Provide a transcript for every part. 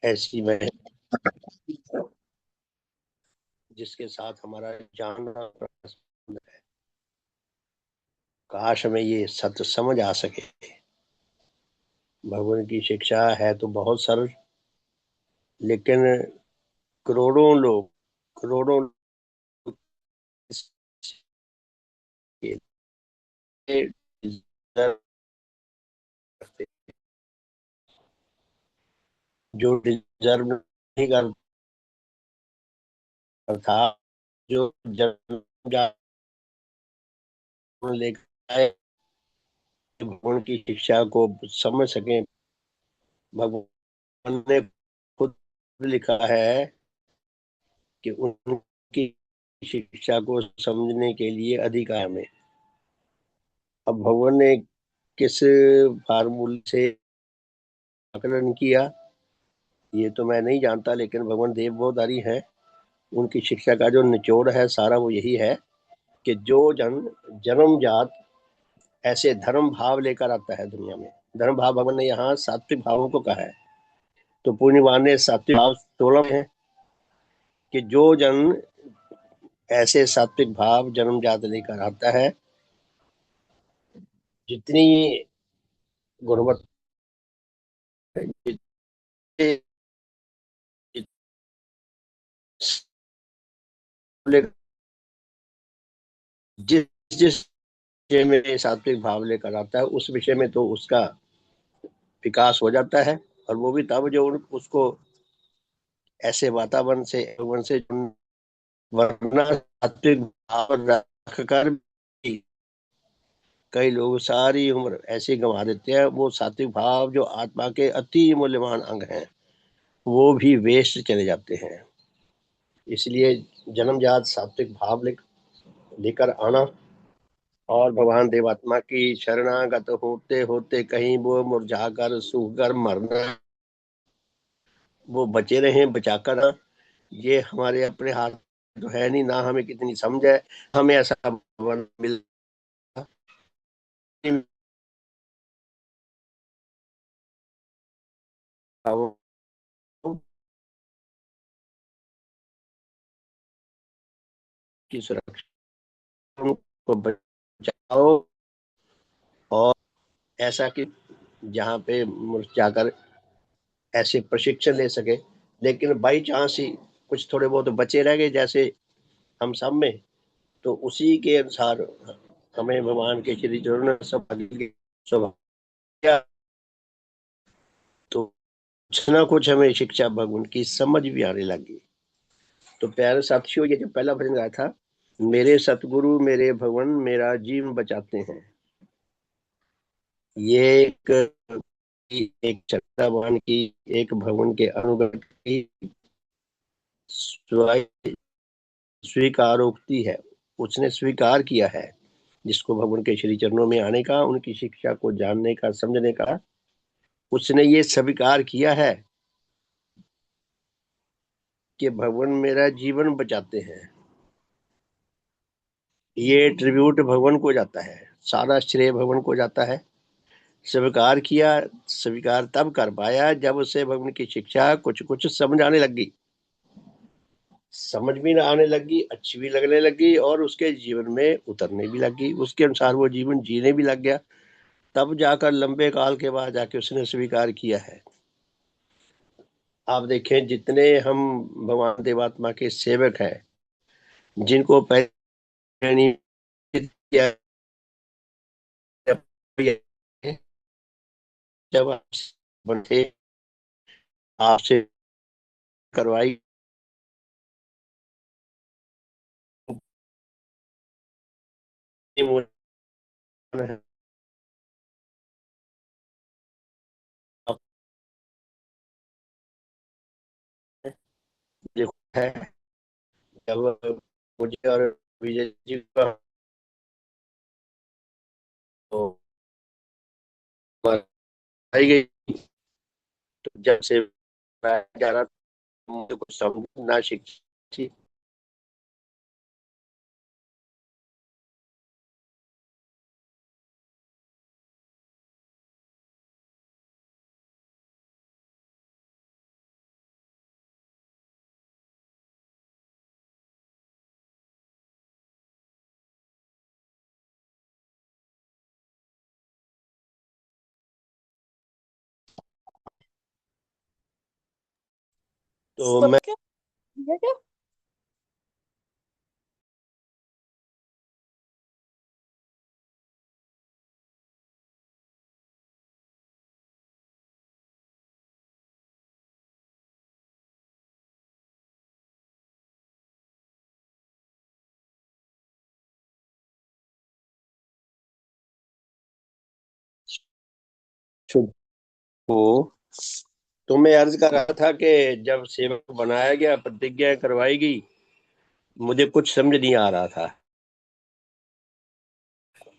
ऐसी में जिसके साथ हमारा जानना पसंद है। काश हमें ये सत्य समझ आ सके। भगवान की शिक्षा है तो बहुत सरल, लेकिन करोड़ों लोग करोड़ों लोग इसके लिए डिजर्व करते, जो डिजर्व नहीं करता, जो जन्म लेकर आए, भगवान की शिक्षा को समझ सके। भगवान ने खुद लिखा है कि उनकी शिक्षा को समझने के लिए अधिकार में। अब भगवान ने किस फार्मूले से आकलन किया ये तो मैं नहीं जानता, लेकिन भगवान देव बहुधारी है। उनकी शिक्षा का जो निचोड़ है सारा वो यही है कि जो जन जन्मजात ऐसे धर्म भाव लेकर आता है दुनिया में। धर्म भाव भगवान ने यहाँ सात्विक भावों को कहा है। तो पूर्णिमान ने सात्विक भाव 16 में है कि जो जन ऐसे सात्विक भाव जन्मजात लेकर आता है, जितनी गुणवत्ता, जिस जिस विषय में सात्विक भाव लेकर आता है उस विषय में तो उसका विकास हो जाता है। और वो भी तब जो उसको ऐसे वातावरण से भगवान से, वरना सात्विक भाव रखकर भी कई लोग सारी उम्र ऐसे गंवा देते हैं। वो सात्विक भाव जो आत्मा के अति मूल्यवान अंग हैं वो भी वेस्ट चले जाते हैं। इसलिए जन्मजात सात्विक भाव लेकर आना और भगवान देवात्मा की शरणागत होते होते कहीं वो मुरझाकर सूखकर मरना, वो बचे रहे बचाकर ना, ये हमारे अपने हाथ तो है नहीं। ना हमें कितनी समझ है, हमें ऐसा भगवान मिल की सुरक्षा को बचाओ। और ऐसा कि जहाँ पे जाकर ऐसे प्रशिक्षण ले सके, लेकिन बाई चांस ही कुछ थोड़े बहुत बचे रह गए जैसे हम सब में, तो उसी के अनुसार हमें भगवान के श्री चरणों ने सब स्वभाव दिया। तो कुछ ना कुछ हमें शिक्षा भगवान की समझ भी आने लगी। तो प्यारे साथियों, ये जो पहला भजन गाया था, मेरे सतगुरु मेरे भगवान मेरा जीवन बचाते हैं, ये एक चक्रावान की, एक भगवान के अनुगत की स्वीकारोक्ति है। उसने स्वीकार किया है जिसको भगवान के श्री चरणों में आने का, उनकी शिक्षा को जानने का, समझने का, उसने ये स्वीकार किया है कि भगवान मेरा जीवन बचाते हैं। ये ट्रिब्यूट भगवान को जाता है, सारा श्रेय भगवान को जाता है। स्वीकार किया, स्वीकार तब कर पाया जब उसे भगवान की शिक्षा कुछ कुछ समझ आने लगी, समझ भी ना आने लगी, अच्छी भी लगने लगी और उसके जीवन में उतरने भी लगी, उसके अनुसार वो जीवन जीने भी लग गया। तब जाकर लंबे काल के बाद जाके उसने स्वीकार किया है। आप देखें जितने हम भगवान देवात्मा के सेवक हैं, जिनको किया, जब आप बनते आपसे करवाई है। जब मुझे और विजय जी का तो आई गई, तो जब से मैं जा रहा था मुझे कुछ समझना सीखी। तो सब मैं क्या है क्या? शुभ हो। तो मैं अर्ज कर रहा था कि जब सेवक बनाया गया, प्रतिज्ञा करवाई गई, मुझे कुछ समझ नहीं आ रहा था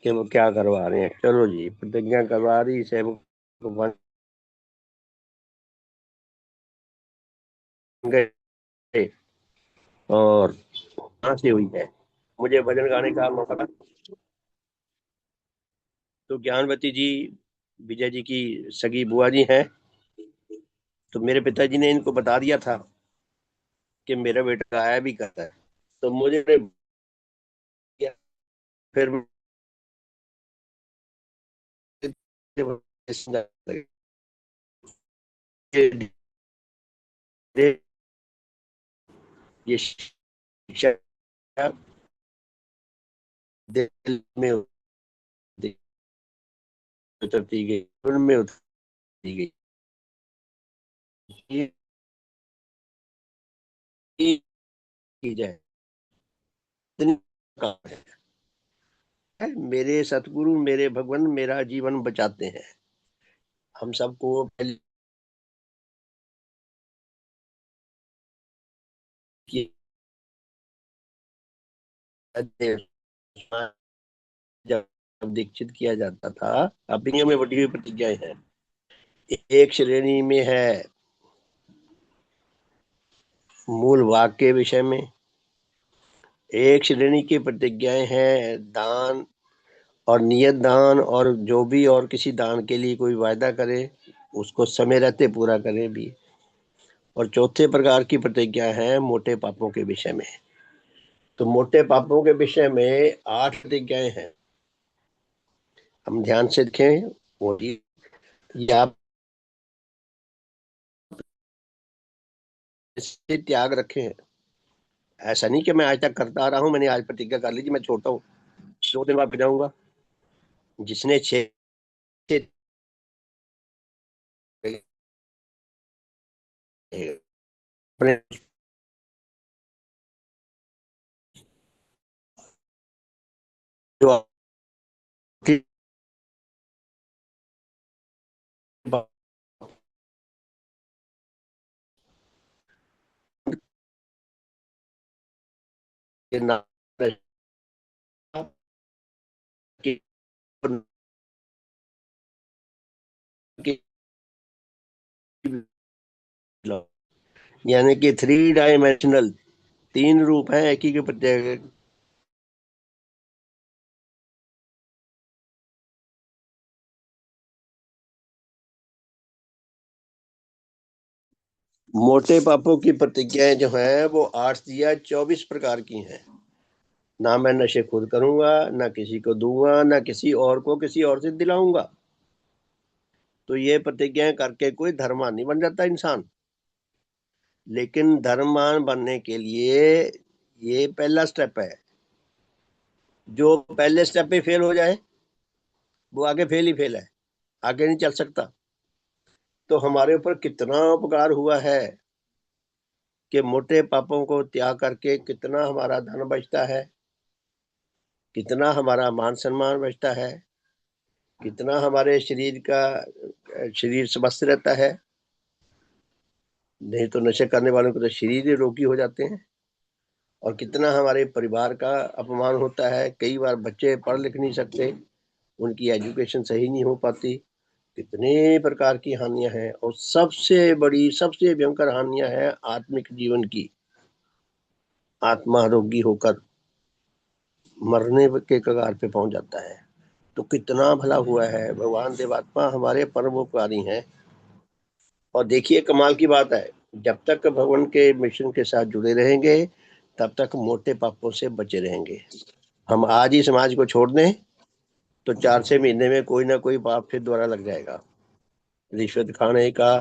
कि वो क्या करवा रहे हैं। चलो जी, प्रतिज्ञा करवा रही, सेवक को बन गए। और कहाँ से हुई है, मुझे भजन गाने का मौका था। तो ज्ञानवती जी विजय जी की सगी बुआ जी हैं। तो मेरे पिताजी ने इनको बता दिया था कि मेरा बेटा आया भी करता है। तो मुझे फिर ये शिक्षा दिल में उतरती गई, उनमें उतरती गई। ये की जाए, इतनी काम है। मेरे सतगुरु, मेरे भगवान मेरा जीवन बचाते हैं। हम सबको पहले जब दीक्षित किया जाता था, अपनी में बटी हुई प्रतिज्ञाएं हैं। एक श्रेणी में है मूल वाक्य के विषय में, एक श्रेणी की प्रतिज्ञाएं हैं दान और नियत दान, और जो भी और किसी दान के लिए कोई वायदा करे उसको समय रहते पूरा करे भी। और चौथे प्रकार की प्रतिज्ञा है मोटे पापों के विषय में। तो मोटे पापों के विषय में 8 प्रतिज्ञाएं हैं। हम ध्यान से देखें, वो ये आप इससे त्याग रखें। ऐसा नहीं कि मैं आज तक करता आ रहा हूं, मैंने आज प्रतिज्ञा कर ली, मैं छोड़ता हूँ, 2 दिन बाद जाऊंगा। जिसने 6 अपने जो के नाम की, यानी कि 3 डायमेंशनल, 3 रूप है एक ही के प्रत्येक। मोटे पापों की प्रतिज्ञाएं जो है वो 8 या 24 प्रकार की हैं। ना मैं नशे खुद करूंगा, ना किसी को दूंगा, ना किसी और को किसी और से दिलाऊंगा। तो ये प्रतिज्ञाएं करके कोई धर्मान नहीं बन जाता इंसान। लेकिन धर्मवान बनने के लिए ये पहला स्टेप है। जो पहले स्टेप पे फेल हो जाए वो आगे फेल ही फेल है, आगे नहीं चल सकता। तो हमारे ऊपर कितना उपकार हुआ है कि मोटे पापों को त्याग करके कितना हमारा धन बचता है, कितना हमारा मान सम्मान बचता है, कितना हमारे शरीर स्वस्थ रहता है। नहीं तो नशे करने वालों को तो शरीर ही रोगी हो जाते हैं। और कितना हमारे परिवार का अपमान होता है। कई बार बच्चे पढ़ लिख नहीं सकते, उनकी एजुकेशन सही नहीं हो पाती। कितने प्रकार की हानियां हैं, और सबसे बड़ी सबसे भयंकर हानियां हैं आत्मिक जीवन की। आत्मा रोगी होकर मरने के कगार पे पहुंच जाता है। तो कितना भला हुआ है, भगवान देवात्मा हमारे परमोपकारी हैं। और देखिए कमाल की बात है, जब तक भगवान के मिशन के साथ जुड़े रहेंगे तब तक मोटे पापों से बचे रहेंगे। हम आज ही समाज को छोड़ दें तो 4 6 महीने में कोई ना कोई पाप फिर दोबारा लग जाएगा। रिश्वत खाने का,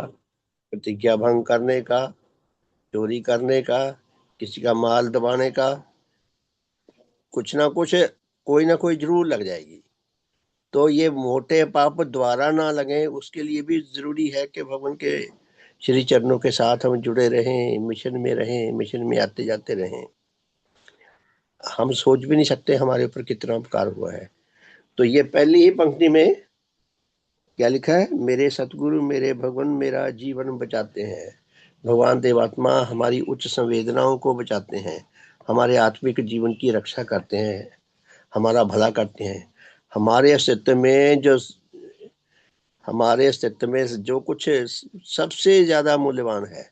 प्रतिज्ञा भंग करने का, चोरी करने का, किसी का माल दबाने का, कुछ ना कुछ कोई ना कोई जरूर लग जाएगी। तो ये मोटे पाप द्वारा ना लगे, उसके लिए भी जरूरी है कि भगवान के श्री चरणों के साथ हम जुड़े रहें, मिशन में रहें, मिशन में आते जाते रहें। हम सोच भी नहीं सकते हमारे ऊपर कितना उपकार हुआ है। तो ये पहली ही पंक्ति में क्या लिखा है? मेरे सतगुरु मेरे भगवान मेरा जीवन बचाते हैं। भगवान देवात्मा हमारी उच्च संवेदनाओं को बचाते हैं, हमारे आत्मिक जीवन की रक्षा करते हैं, हमारा भला करते हैं। हमारे अस्तित्व में जो हमारे अस्तित्व में जो कुछ सबसे ज्यादा मूल्यवान है,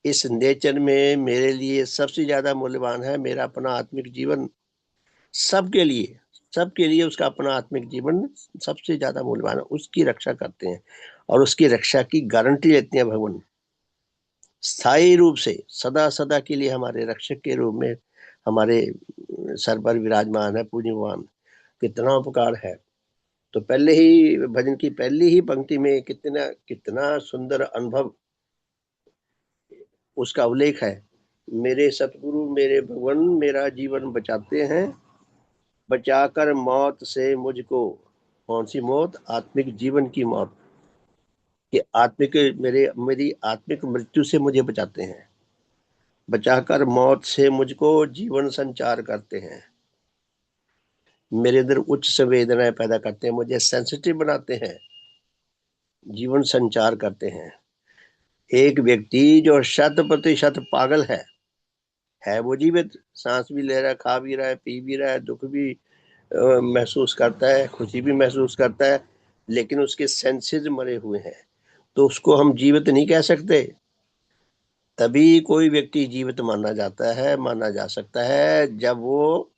इस नेचर में मेरे लिए सबसे ज्यादा मूल्यवान है मेरा अपना आत्मिक जीवन। सबके लिए, सबके लिए उसका अपना आत्मिक जीवन सबसे ज्यादा मूल्यवान है, उसकी रक्षा करते हैं और उसकी रक्षा की गारंटी लेते हैं भगवान। स्थायी रूप से सदा सदा के लिए हमारे रक्षक के रूप में हमारे सर पर विराजमान है पूज्य भगवान। कितना उपकार है। तो पहले ही भजन की पहली ही पंक्ति में कितना कितना सुंदर अनुभव उसका उल्लेख है। मेरे सतगुरु मेरे भगवान मेरा जीवन बचाते हैं, बचाकर मौत से मुझको। कौन सी मौत? आत्मिक जीवन की मौत। कि आत्मिक मेरी आत्मिक मृत्यु से मुझे बचाते हैं, बचाकर मौत से मुझको जीवन संचार करते हैं, मेरे अंदर उच्च संवेदनाएं पैदा करते हैं, मुझे सेंसिटिव बनाते हैं, जीवन संचार करते हैं। एक व्यक्ति जो 100% पागल है वो जीवित, सांस भी ले रहा है, खा भी रहा है, पी भी रहा है, दुख भी महसूस करता है, खुशी भी महसूस करता है, लेकिन उसके सेंसेस मरे हुए हैं, तो उसको हम जीवित नहीं कह सकते। तभी कोई व्यक्ति जीवित माना जा सकता है जब वो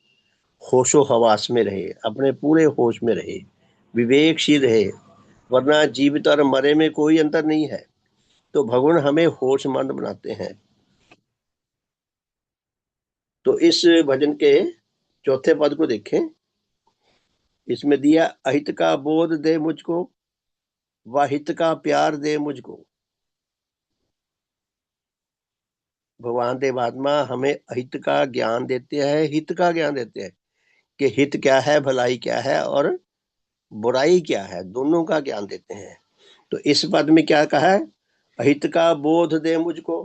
होशो हवास में रहे, अपने पूरे होश में रहे, विवेकशील रहे। वरना जीवित और मरे में कोई अंतर नहीं है। तो भगवान हमें होशमंद बनाते हैं। तो इस भजन के चौथे पद को देखें। इसमें दिया अहित का बोध दे मुझको, व हित का प्यार दे मुझको। भगवान देवात्मा हमें अहित का ज्ञान देते हैं, हित का ज्ञान देते हैं कि हित क्या है, भलाई क्या है और बुराई क्या है, दोनों का ज्ञान देते हैं। तो इस पद में क्या कहा है? अहित का बोध दे मुझको।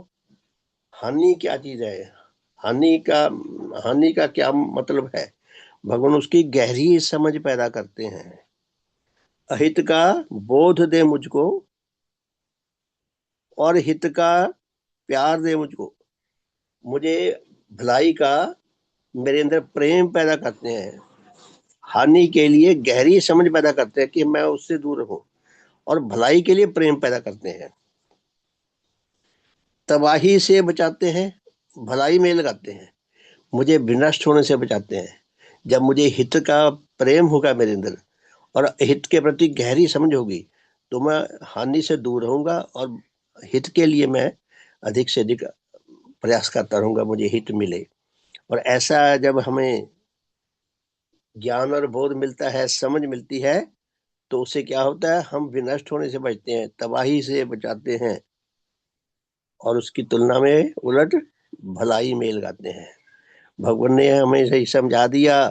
हानि क्या चीज है? हानि का हानि का क्या मतलब है? भगवान उसकी गहरी समझ पैदा करते हैं। अहित का बोध दे मुझको और हित का प्यार दे मुझको। मुझे भलाई का मेरे अंदर प्रेम पैदा करते हैं, हानि के लिए गहरी समझ पैदा करते हैं कि मैं उससे दूर रहूं, और भलाई के लिए प्रेम पैदा करते हैं। तबाही से बचाते हैं, भलाई में लगाते हैं। मुझे विनष्ट होने से बचाते हैं। जब मुझे हित का प्रेम होगा मेरे अंदर और हित के प्रति गहरी समझ होगी, तो मैं हानि से दूर रहूंगा और हित के लिए मैं अधिक से अधिक प्रयास करता रहूंगा, मुझे हित मिले। और ऐसा जब हमें ज्ञान और बोध मिलता है, समझ मिलती है, तो उससे क्या होता है? हम विनष्ट होने से बचते हैं, तबाही से बचाते हैं और उसकी तुलना में उलट भलाई में लगाते हैं। भगवान ने हमें सही समझा दिया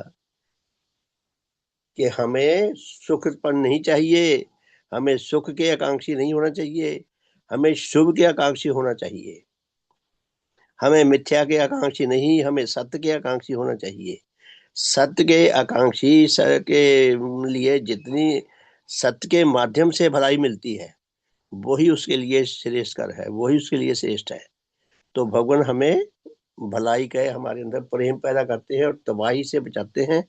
कि हमें सुखपन नहीं चाहिए, हमें सुख के आकांक्षी नहीं होना चाहिए, हमें शुभ के आकांक्षी होना चाहिए। हमें मिथ्या के आकांक्षी नहीं, हमें सत्य के आकांक्षी होना चाहिए। सत्य के आकांक्षी के लिए जितनी सत्य के माध्यम से भलाई मिलती है, वही उसके लिए श्रेष्ठकर है, वही उसके लिए श्रेष्ठ है। तो भगवान हमें भलाई का हमारे अंदर प्रेम पैदा करते हैं और तबाही से बचाते हैं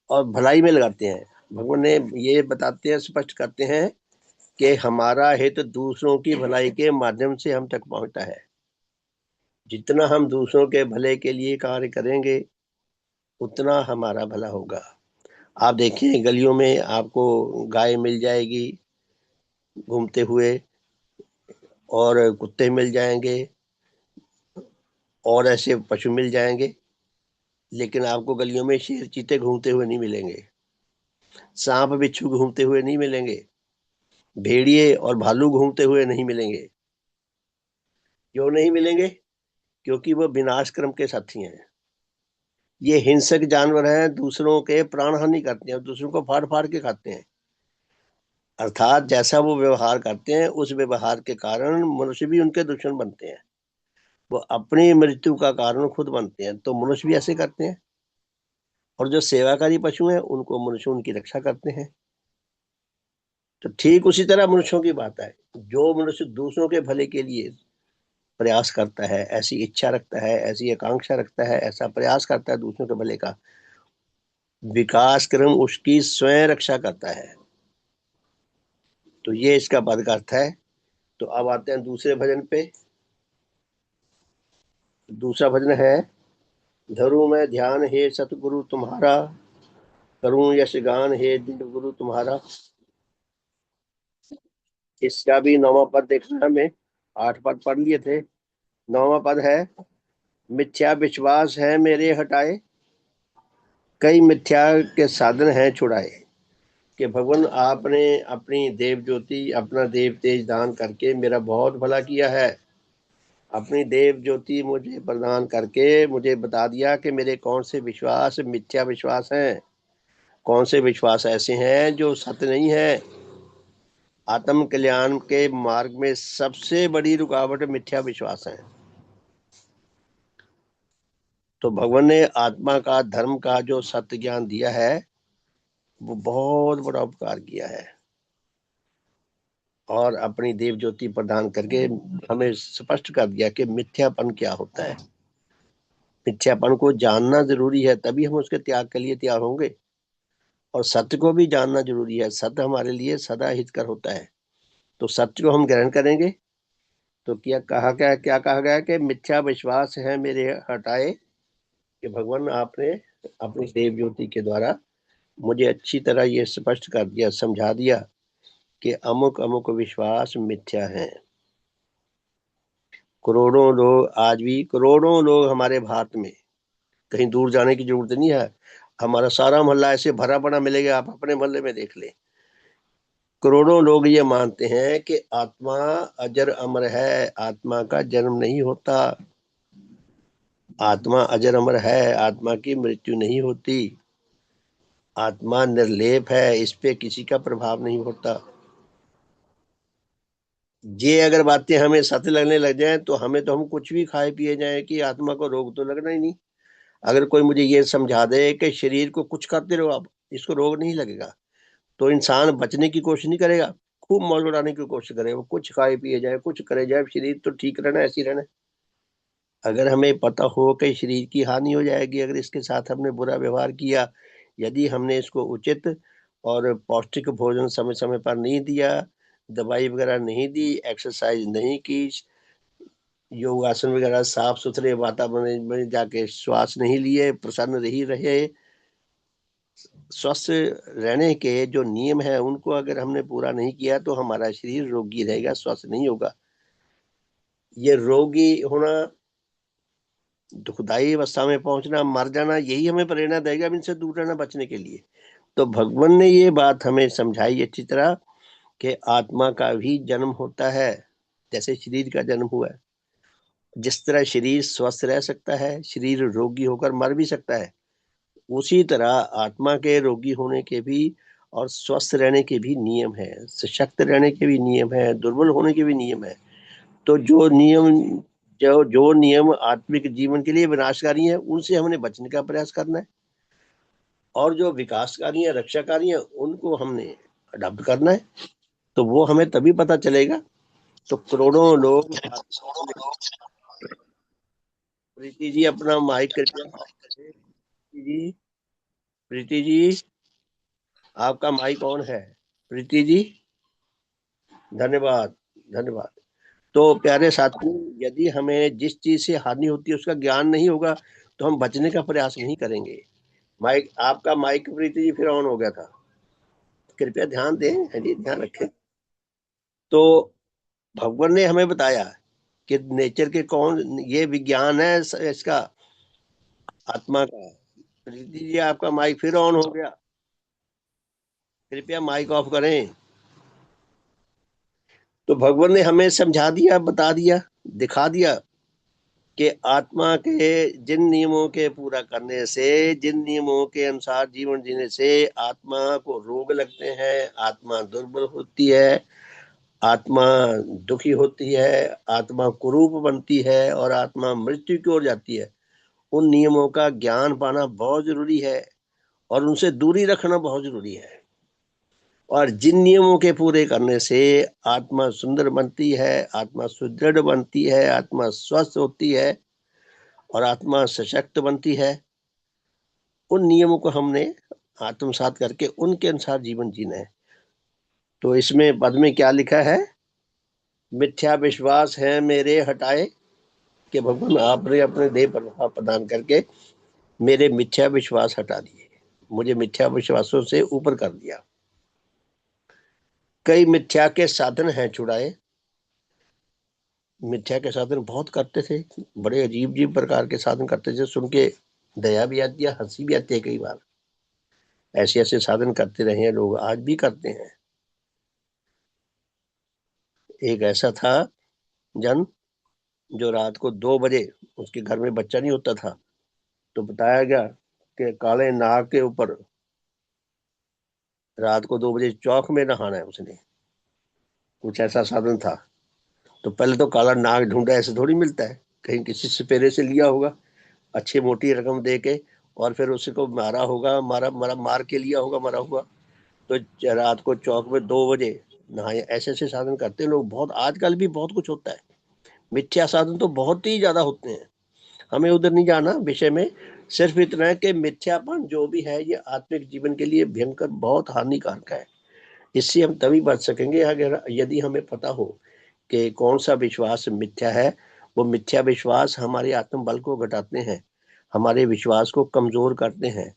और भलाई में लगाते हैं। भगवान ने ये बताते हैं, स्पष्ट करते हैं कि हमारा हित दूसरों की भलाई के माध्यम से हम तक पहुंचता है। जितना हम दूसरों के भले के लिए कार्य करेंगे, उतना हमारा भला होगा। आप देखिए गलियों में आपको गाय मिल जाएगी घूमते हुए, और कुत्ते मिल जाएंगे, और ऐसे पशु मिल जाएंगे, लेकिन आपको गलियों में शेर चीते घूमते हुए नहीं मिलेंगे, सांप बिच्छू घूमते हुए नहीं मिलेंगे, भेड़िए और भालू घूमते हुए नहीं मिलेंगे। क्यों नहीं मिलेंगे? क्योंकि वो विनाश क्रम के साथी हैं। ये हिंसक जानवर हैं, दूसरों के प्राण हानि करते हैं, दूसरों को फाड़ फाड़ के खाते हैं। अर्थात जैसा वो व्यवहार करते हैं, उस व्यवहार के कारण मनुष्य भी उनके दुश्मन बनते हैं। वो अपनी मृत्यु का कारण खुद बनते हैं, तो मनुष्य भी ऐसे करते हैं। और जो सेवाकारी पशु हैं, उनको मनुष्य उनकी रक्षा करते हैं। तो ठीक उसी तरह मनुष्यों की बात है। जो मनुष्य दूसरों के भले के लिए प्रयास करता है, ऐसी इच्छा रखता है, ऐसी आकांक्षा रखता है, ऐसा प्रयास करता है दूसरों के भले का, विकास क्रम उसकी स्वयं रक्षा करता है। तो ये इसका पद का अर्थ है। तो अब आते हैं दूसरे भजन पे। दूसरा भजन है, धरू मैं ध्यान हे सतगुरु तुम्हारा, करूं यश गान हे दिव्य गुरु तुम्हारा। इसका भी नौवां पद देखना है हमें। 8 पद पढ़ लिए थे। नौवां पद है, मिथ्या विश्वास है मेरे हटाए, कई मिथ्या के साधन हैं छुड़ाए। कि भगवान आपने अपनी देव ज्योति, अपना देव तेज दान करके मेरा बहुत भला किया है। अपनी देव ज्योति मुझे प्रदान करके मुझे बता दिया कि मेरे कौन से विश्वास मिथ्या विश्वास हैं, कौन से विश्वास ऐसे हैं जो सत्य नहीं है। आत्म कल्याण के मार्ग में सबसे बड़ी रुकावट मिथ्या विश्वास है। तो भगवान ने आत्मा का, धर्म का जो सत्य ज्ञान दिया है, वो बहुत बड़ा उपकार किया है। और अपनी देव ज्योति प्रदान करके हमें स्पष्ट कर दिया कि मिथ्यापन क्या होता है। मिथ्यापन को जानना जरूरी है, तभी हम उसके त्याग के लिए तैयार होंगे। और सत्य को भी जानना जरूरी है, सत्य हमारे लिए सदा हितकर होता है। तो सत्य को हम ग्रहण करेंगे। तो क्या कहा गया कि मिथ्या विश्वास है मेरे हटाए। कि भगवान आपने अपनी देव ज्योति के द्वारा मुझे अच्छी तरह ये स्पष्ट कर दिया, समझा दिया कि अमुक अमुक विश्वास मिथ्या है। करोड़ों लोग, आज भी करोड़ों लोग हमारे भारत में, कहीं दूर जाने की जरूरत नहीं है, हमारा सारा मोहल्ला ऐसे भरा पड़ा मिलेगा, आप अपने मोहल्ले में देख लें। करोड़ों लोग ये मानते हैं कि आत्मा अजर अमर है, आत्मा का जन्म नहीं होता, आत्मा अजर अमर है, आत्मा की मृत्यु नहीं होती, आत्मा निर्लेप है, इस पे किसी का प्रभाव नहीं होता। ये अगर बातें हमें सत्य लगने लग जाए तो हम कुछ भी खाए पिए जाए कि आत्मा को रोग तो लगना ही नहीं। अगर कोई मुझे ये समझा दे कि शरीर को कुछ करते रहो आप, इसको रोग नहीं लगेगा, तो इंसान बचने की कोशिश नहीं करेगा, खूब मौज उड़ाने की कोशिश करेगा। वो कुछ खाए पिए जाए, कुछ करे जाए, शरीर तो ठीक रहना, ऐसी रहना। अगर हमें पता हो कि शरीर की हानि हो जाएगी अगर इसके साथ हमने बुरा व्यवहार किया, यदि हमने इसको उचित और पौष्टिक भोजन समय समय पर नहीं दिया, दवाई वगैरह नहीं दी, एक्सरसाइज नहीं की, योगासन वगैरह साफ सुथरे वातावरण में जाके श्वास नहीं लिए, प्रसन्न नहीं रहे, स्वस्थ रहने के जो नियम है उनको अगर हमने पूरा नहीं किया, तो हमारा शरीर रोगी रहेगा, स्वस्थ नहीं होगा। ये रोगी होना, दुखदाई अवस्था में पहुंचना, मर जाना, यही हमें प्रेरणा देगा इनसे दूर रहना, बचने के लिए। तो भगवान ने ये बात हमें समझाई अच्छी तरह कि आत्मा का भी जन्म होता है, जैसे शरीर का जन्म हुआ है। जिस तरह शरीर स्वस्थ रह सकता है, शरीर रोगी होकर मर भी सकता है, उसी तरह आत्मा के रोगी होने के भी और स्वस्थ रहने के भी नियम है, सशक्त रहने के भी नियम है, दुर्बल होने के भी नियम है। तो जो नियम आत्मिक जीवन के लिए विनाशकारी हैं, उनसे हमने बचने का प्रयास करना है। और जो विकासकारी है, रक्षाकारी है, उनको हमने अडॉप्ट करना है। तो वो हमें तभी पता चलेगा। तो करोड़ों लोग, प्रीति जी अपना माइक करके, प्रीति जी, प्रीति जी आपका माइक ऑन है। प्रीति जी, धन्यवाद, धन्यवाद। तो प्यारे साथियों, यदि हमें जिस चीज से हानि होती है उसका ज्ञान नहीं होगा, तो हम बचने का प्रयास नहीं करेंगे। माइक, आपका माइक प्रीति जी फिर ऑन हो गया था, कृपया ध्यान दें। हाँ जी, ध्यान रखें। तो भगवान ने हमें बताया कि नेचर के कौन, ये विज्ञान है इसका, आत्मा का। प्रीति जी आपका माइक फिर ऑन हो गया, कृपया माइक ऑफ करें। तो भगवान ने हमें समझा दिया, बता दिया, दिखा दिया कि आत्मा के जिन नियमों के पूरा करने से, जिन नियमों के अनुसार जीवन जीने से आत्मा को रोग लगते हैं, आत्मा दुर्बल होती है, आत्मा दुखी होती है, आत्मा कुरूप बनती है और आत्मा मृत्यु की ओर जाती है, उन नियमों का ज्ञान पाना बहुत जरूरी है और उनसे दूरी रखना बहुत जरूरी है। और जिन नियमों के पूरे करने से आत्मा सुंदर बनती है, आत्मा सुदृढ़ बनती है, आत्मा स्वस्थ होती है और आत्मा सशक्त बनती है, उन नियमों को हमने आत्मसात करके उनके अनुसार जीवन जीना है। तो इसमें पद में क्या लिखा है? मिथ्या विश्वास है मेरे हटाए, कि भगवान आपने अपने देह प्रभाव प्रदान करके मेरे मिथ्या विश्वास हटा दिए, मुझे मिथ्या विश्वासों से ऊपर कर दिया। कई मिथ्या के साधन हैं छुड़ाए। मिथ्या के साधन बहुत करते थे, बड़े अजीब अजीब प्रकार के साधन करते थे, सुन के दया भी आती है, हंसी भी आती है। कई बार ऐसे ऐसे साधन करते रहे हैं लोग, आज भी करते हैं। एक ऐसा था जन जो रात को 2 बजे, उसके घर में बच्चा नहीं होता था, तो बताया गया कि काले नाग के ऊपर रात को 2 बजे चौक में नहाना है उसने। कुछ ऐसा साधन था। तो पहले तो काला नाग ढूंढा, ऐसे थोड़ी मिलता है, कहीं किसी सपेरे से लिया होगा अच्छी मोटी रकम दे के, और फिर उसको मारा होगा, मारा मारा मार के लिया होगा मरा हुआ। तो रात को चौक में 2 बजे नहाए। ऐसे ऐसे साधन करते हैं लोग बहुत। आजकल भी बहुत कुछ होता है, मिथ्या साधन तो बहुत ही ज्यादा होते हैं। हमें उधर नहीं जाना विषय में, सिर्फ इतना है कि मिथ्यापन जो भी है ये आत्मिक जीवन के लिए भयंकर बहुत हानिकारक है। इससे हम तभी बच सकेंगे अगर यदि हमें पता हो कि कौन सा विश्वास मिथ्या है। वो मिथ्या विश्वास हमारे आत्म बल को घटाते हैं, हमारे विश्वास को कमजोर करते हैं,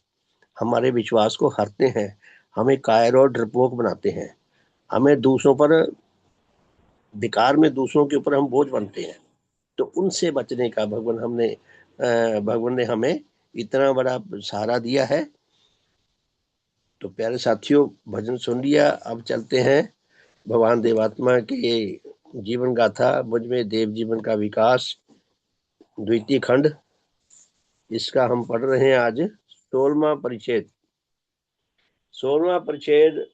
हमारे विश्वास को हरते हैं, हमें कायर और डरपोक बनाते हैं, हमें दूसरों पर, बेकार में दूसरों के ऊपर हम बोझ बनते हैं। तो उनसे बचने का भगवान ने हमें इतना बड़ा सहारा दिया है। तो प्यारे साथियों, भजन सुन लिया, अब चलते हैं भगवान देवात्मा के जीवन गाथा, मुझ में देव जीवन का विकास, द्वितीय खंड। इसका हम पढ़ रहे हैं आज 16वां परिच्छेद। 16वां परिच्छेद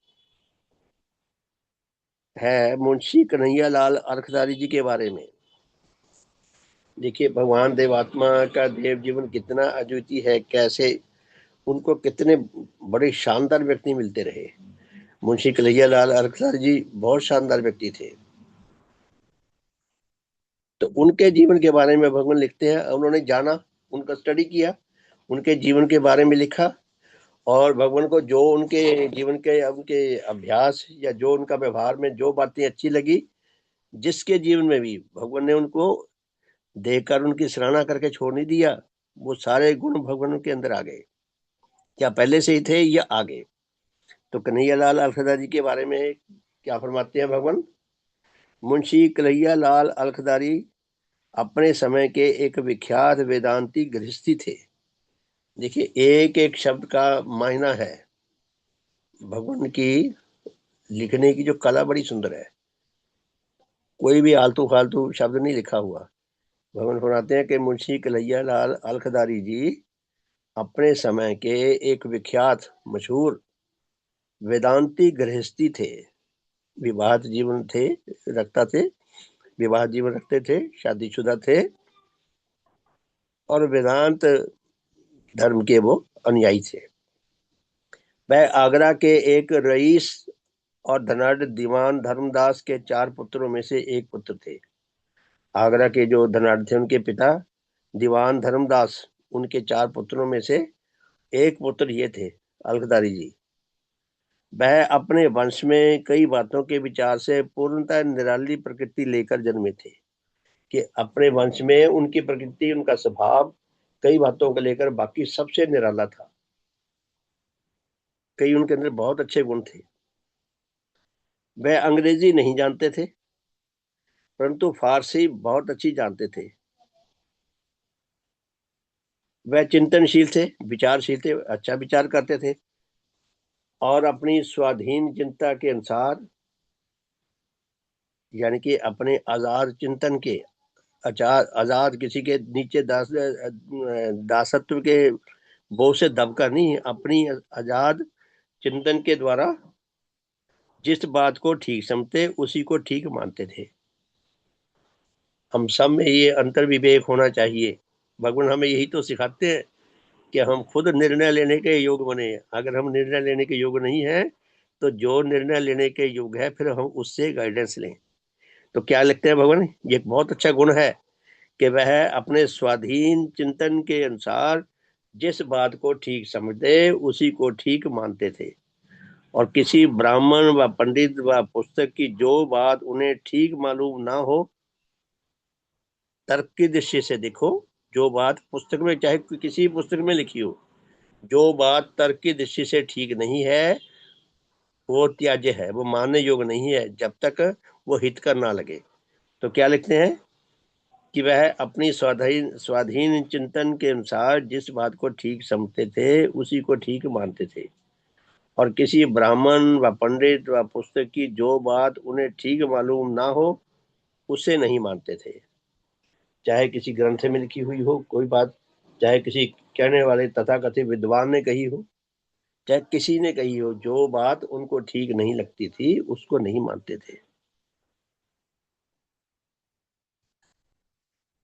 है मुंशी कन्हैया लाल अर्कदारी जी के बारे में। देखिए भगवान देवात्मा का देव जीवन कितना अद्वितीय है, कैसे उनको कितने बड़े शानदार व्यक्ति मिलते रहे। मुंशी कन्हैया लाल अर्कदारी जी बहुत शानदार व्यक्ति थे। तो उनके जीवन के बारे में भगवान लिखते हैं, उन्होंने जाना, उनका स्टडी किया, उनके जीवन के बारे में लिखा, और भगवान को जो उनके जीवन के उनके अभ्यास या जो उनका व्यवहार में जो बातें अच्छी लगी, जिसके जीवन में भी भगवान ने उनको देखकर उनकी सराहना करके छोड़ नहीं दिया, वो सारे गुण भगवान के अंदर आ गए, क्या पहले से ही थे या आगे। तो कन्हैया लाल अलखदा जी के बारे में क्या फरमाते हैं भगवान? मुंशी कन्हैया लाल अलखदारी अपने समय के एक विख्यात वेदांती गृहस्थी थे। देखिए एक एक शब्द का मायना है। भगवान की लिखने की जो कला बड़ी सुंदर है, कोई भी आलतू फालतू शब्द नहीं लिखा हुआ। भगवान फरमाते हैं कि मुंशी कन्हैया लाल अलखदारी जी अपने समय के एक विख्यात मशहूर वेदांती गृहस्थी थे। विवाह जीवन थे, रखता थे, विवाह जीवन रखते थे, शादीशुदा थे और वेदांत धर्म के वो अनुयायी थे। वह आगरा के एक रईस और धनाढ़ दीवान धर्मदास के 4 पुत्रों में से एक पुत्र थे। आगरा के जो धनाढ़ थे उनके पिता दीवान धर्मदास, उनके 4 पुत्रों में से एक पुत्र ये थे अलखदारी जी। वह अपने वंश में कई बातों के विचार से पूर्णतः निराली प्रकृति लेकर जन्मे थे, कि अपने वंश में उनकी प्रकृति, उनका स्वभाव कई बातों को लेकर बाकी सबसे निराला था। कई उनके अंदर बहुत अच्छे गुण थे। वह अंग्रेजी नहीं जानते थे, परंतु फारसी बहुत अच्छी जानते थे। वह चिंतनशील थे, विचारशील थे, अच्छा विचार करते थे और अपनी स्वाधीन चिंता के अनुसार, यानी कि अपने आजाद चिंतन के आजाद आजाद किसी के नीचे दासत्व के बोझ से दबकर नहीं, अपनी आजाद चिंतन के द्वारा जिस बात को ठीक समझते उसी को ठीक मानते थे। हम सब में ये अंतर विवेक होना चाहिए। भगवान हमें यही तो सिखाते हैं कि हम खुद निर्णय लेने के योग्य बने। अगर हम निर्णय लेने के योग्य नहीं है तो जो निर्णय लेने के योग्य है फिर हम उससे गाइडेंस लें। तो क्या लिखते हैं भगवान, ये एक बहुत अच्छा गुण है कि वह अपने स्वाधीन चिंतन के अनुसार जिस बात को ठीक समझते उसी को ठीक मानते थे, और किसी ब्राह्मण व पंडित व पुस्तक की जो बात उन्हें ठीक मालूम ना हो, तर्क की दृष्टि से देखो, जो बात पुस्तक में चाहे किसी पुस्तक में लिखी हो, जो बात तर्क की दृष्टि से ठीक नहीं है वो त्याज्य है, वो मानने योग्य नहीं है जब तक वो हितकर ना लगे। तो क्या लिखते हैं कि वह अपनी स्वाधीन स्वाधीन चिंतन के अनुसार जिस बात को ठीक समझते थे उसी को ठीक मानते थे, और किसी ब्राह्मण व पंडित व पुस्तक की जो बात उन्हें ठीक मालूम ना हो उसे नहीं मानते थे। चाहे किसी ग्रंथ में लिखी हुई हो कोई बात, चाहे किसी कहने वाले तथाकथित विद्वान ने कही हो, चाहे किसी ने कही हो, जो बात उनको ठीक नहीं लगती थी उसको नहीं मानते थे।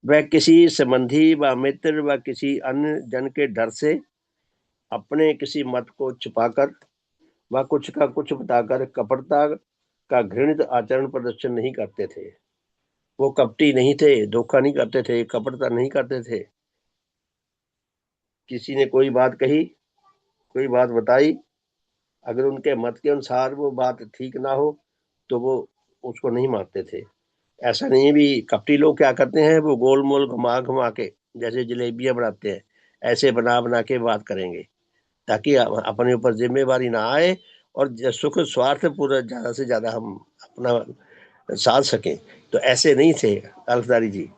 वह किसी संबंधी व मित्र व किसी अन्य जन के डर से अपने किसी मत को छुपाकर व कुछ का कुछ बताकर कपटता का घृणित आचरण प्रदर्शन नहीं करते थे। वो कपटी नहीं थे, धोखा नहीं करते थे, कपटता नहीं करते थे। किसी ने कोई बात कही, कोई बात बताई, अगर उनके मत के अनुसार वो बात ठीक ना हो तो वो उसको नहीं मानते थे। ऐसा नहीं, भी कपटी लोग क्या करते हैं, वो गोल मोल घुमा घुमा के जैसे जलेबियां बनाते हैं ऐसे बना बना के बात करेंगे ताकि अपने ऊपर जिम्मेवारी ना आए और सुख स्वार्थ पूरा ज्यादा से ज्यादा हम अपना साध सकें। तो ऐसे नहीं थे अल्फदारी जी,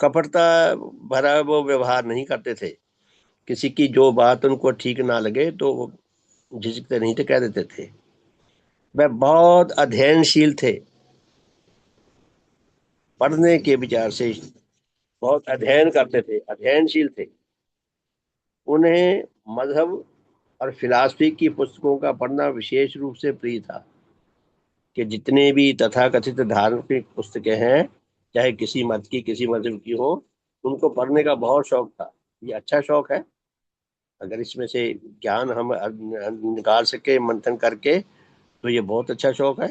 कपटता भरा वो व्यवहार नहीं करते थे। किसी की जो बात उनको ठीक ना लगे तो वो झिझकते नहीं थे, कह देते थे। वह बहुत अध्ययनशील थे, पढ़ने के विचार से बहुत अध्ययन करते थे, अध्ययनशील थे। उन्हें मजहब और फिलॉसफी की पुस्तकों का पढ़ना विशेष रूप से प्रिय था, कि जितने भी तथाकथित धार्मिक पुस्तकें हैं, चाहे किसी मत की किसी मजहब की हो, उनको पढ़ने का बहुत शौक था। ये अच्छा शौक है, अगर इसमें से ज्ञान हम निकाल सके मंथन करके तो ये बहुत अच्छा शौक है।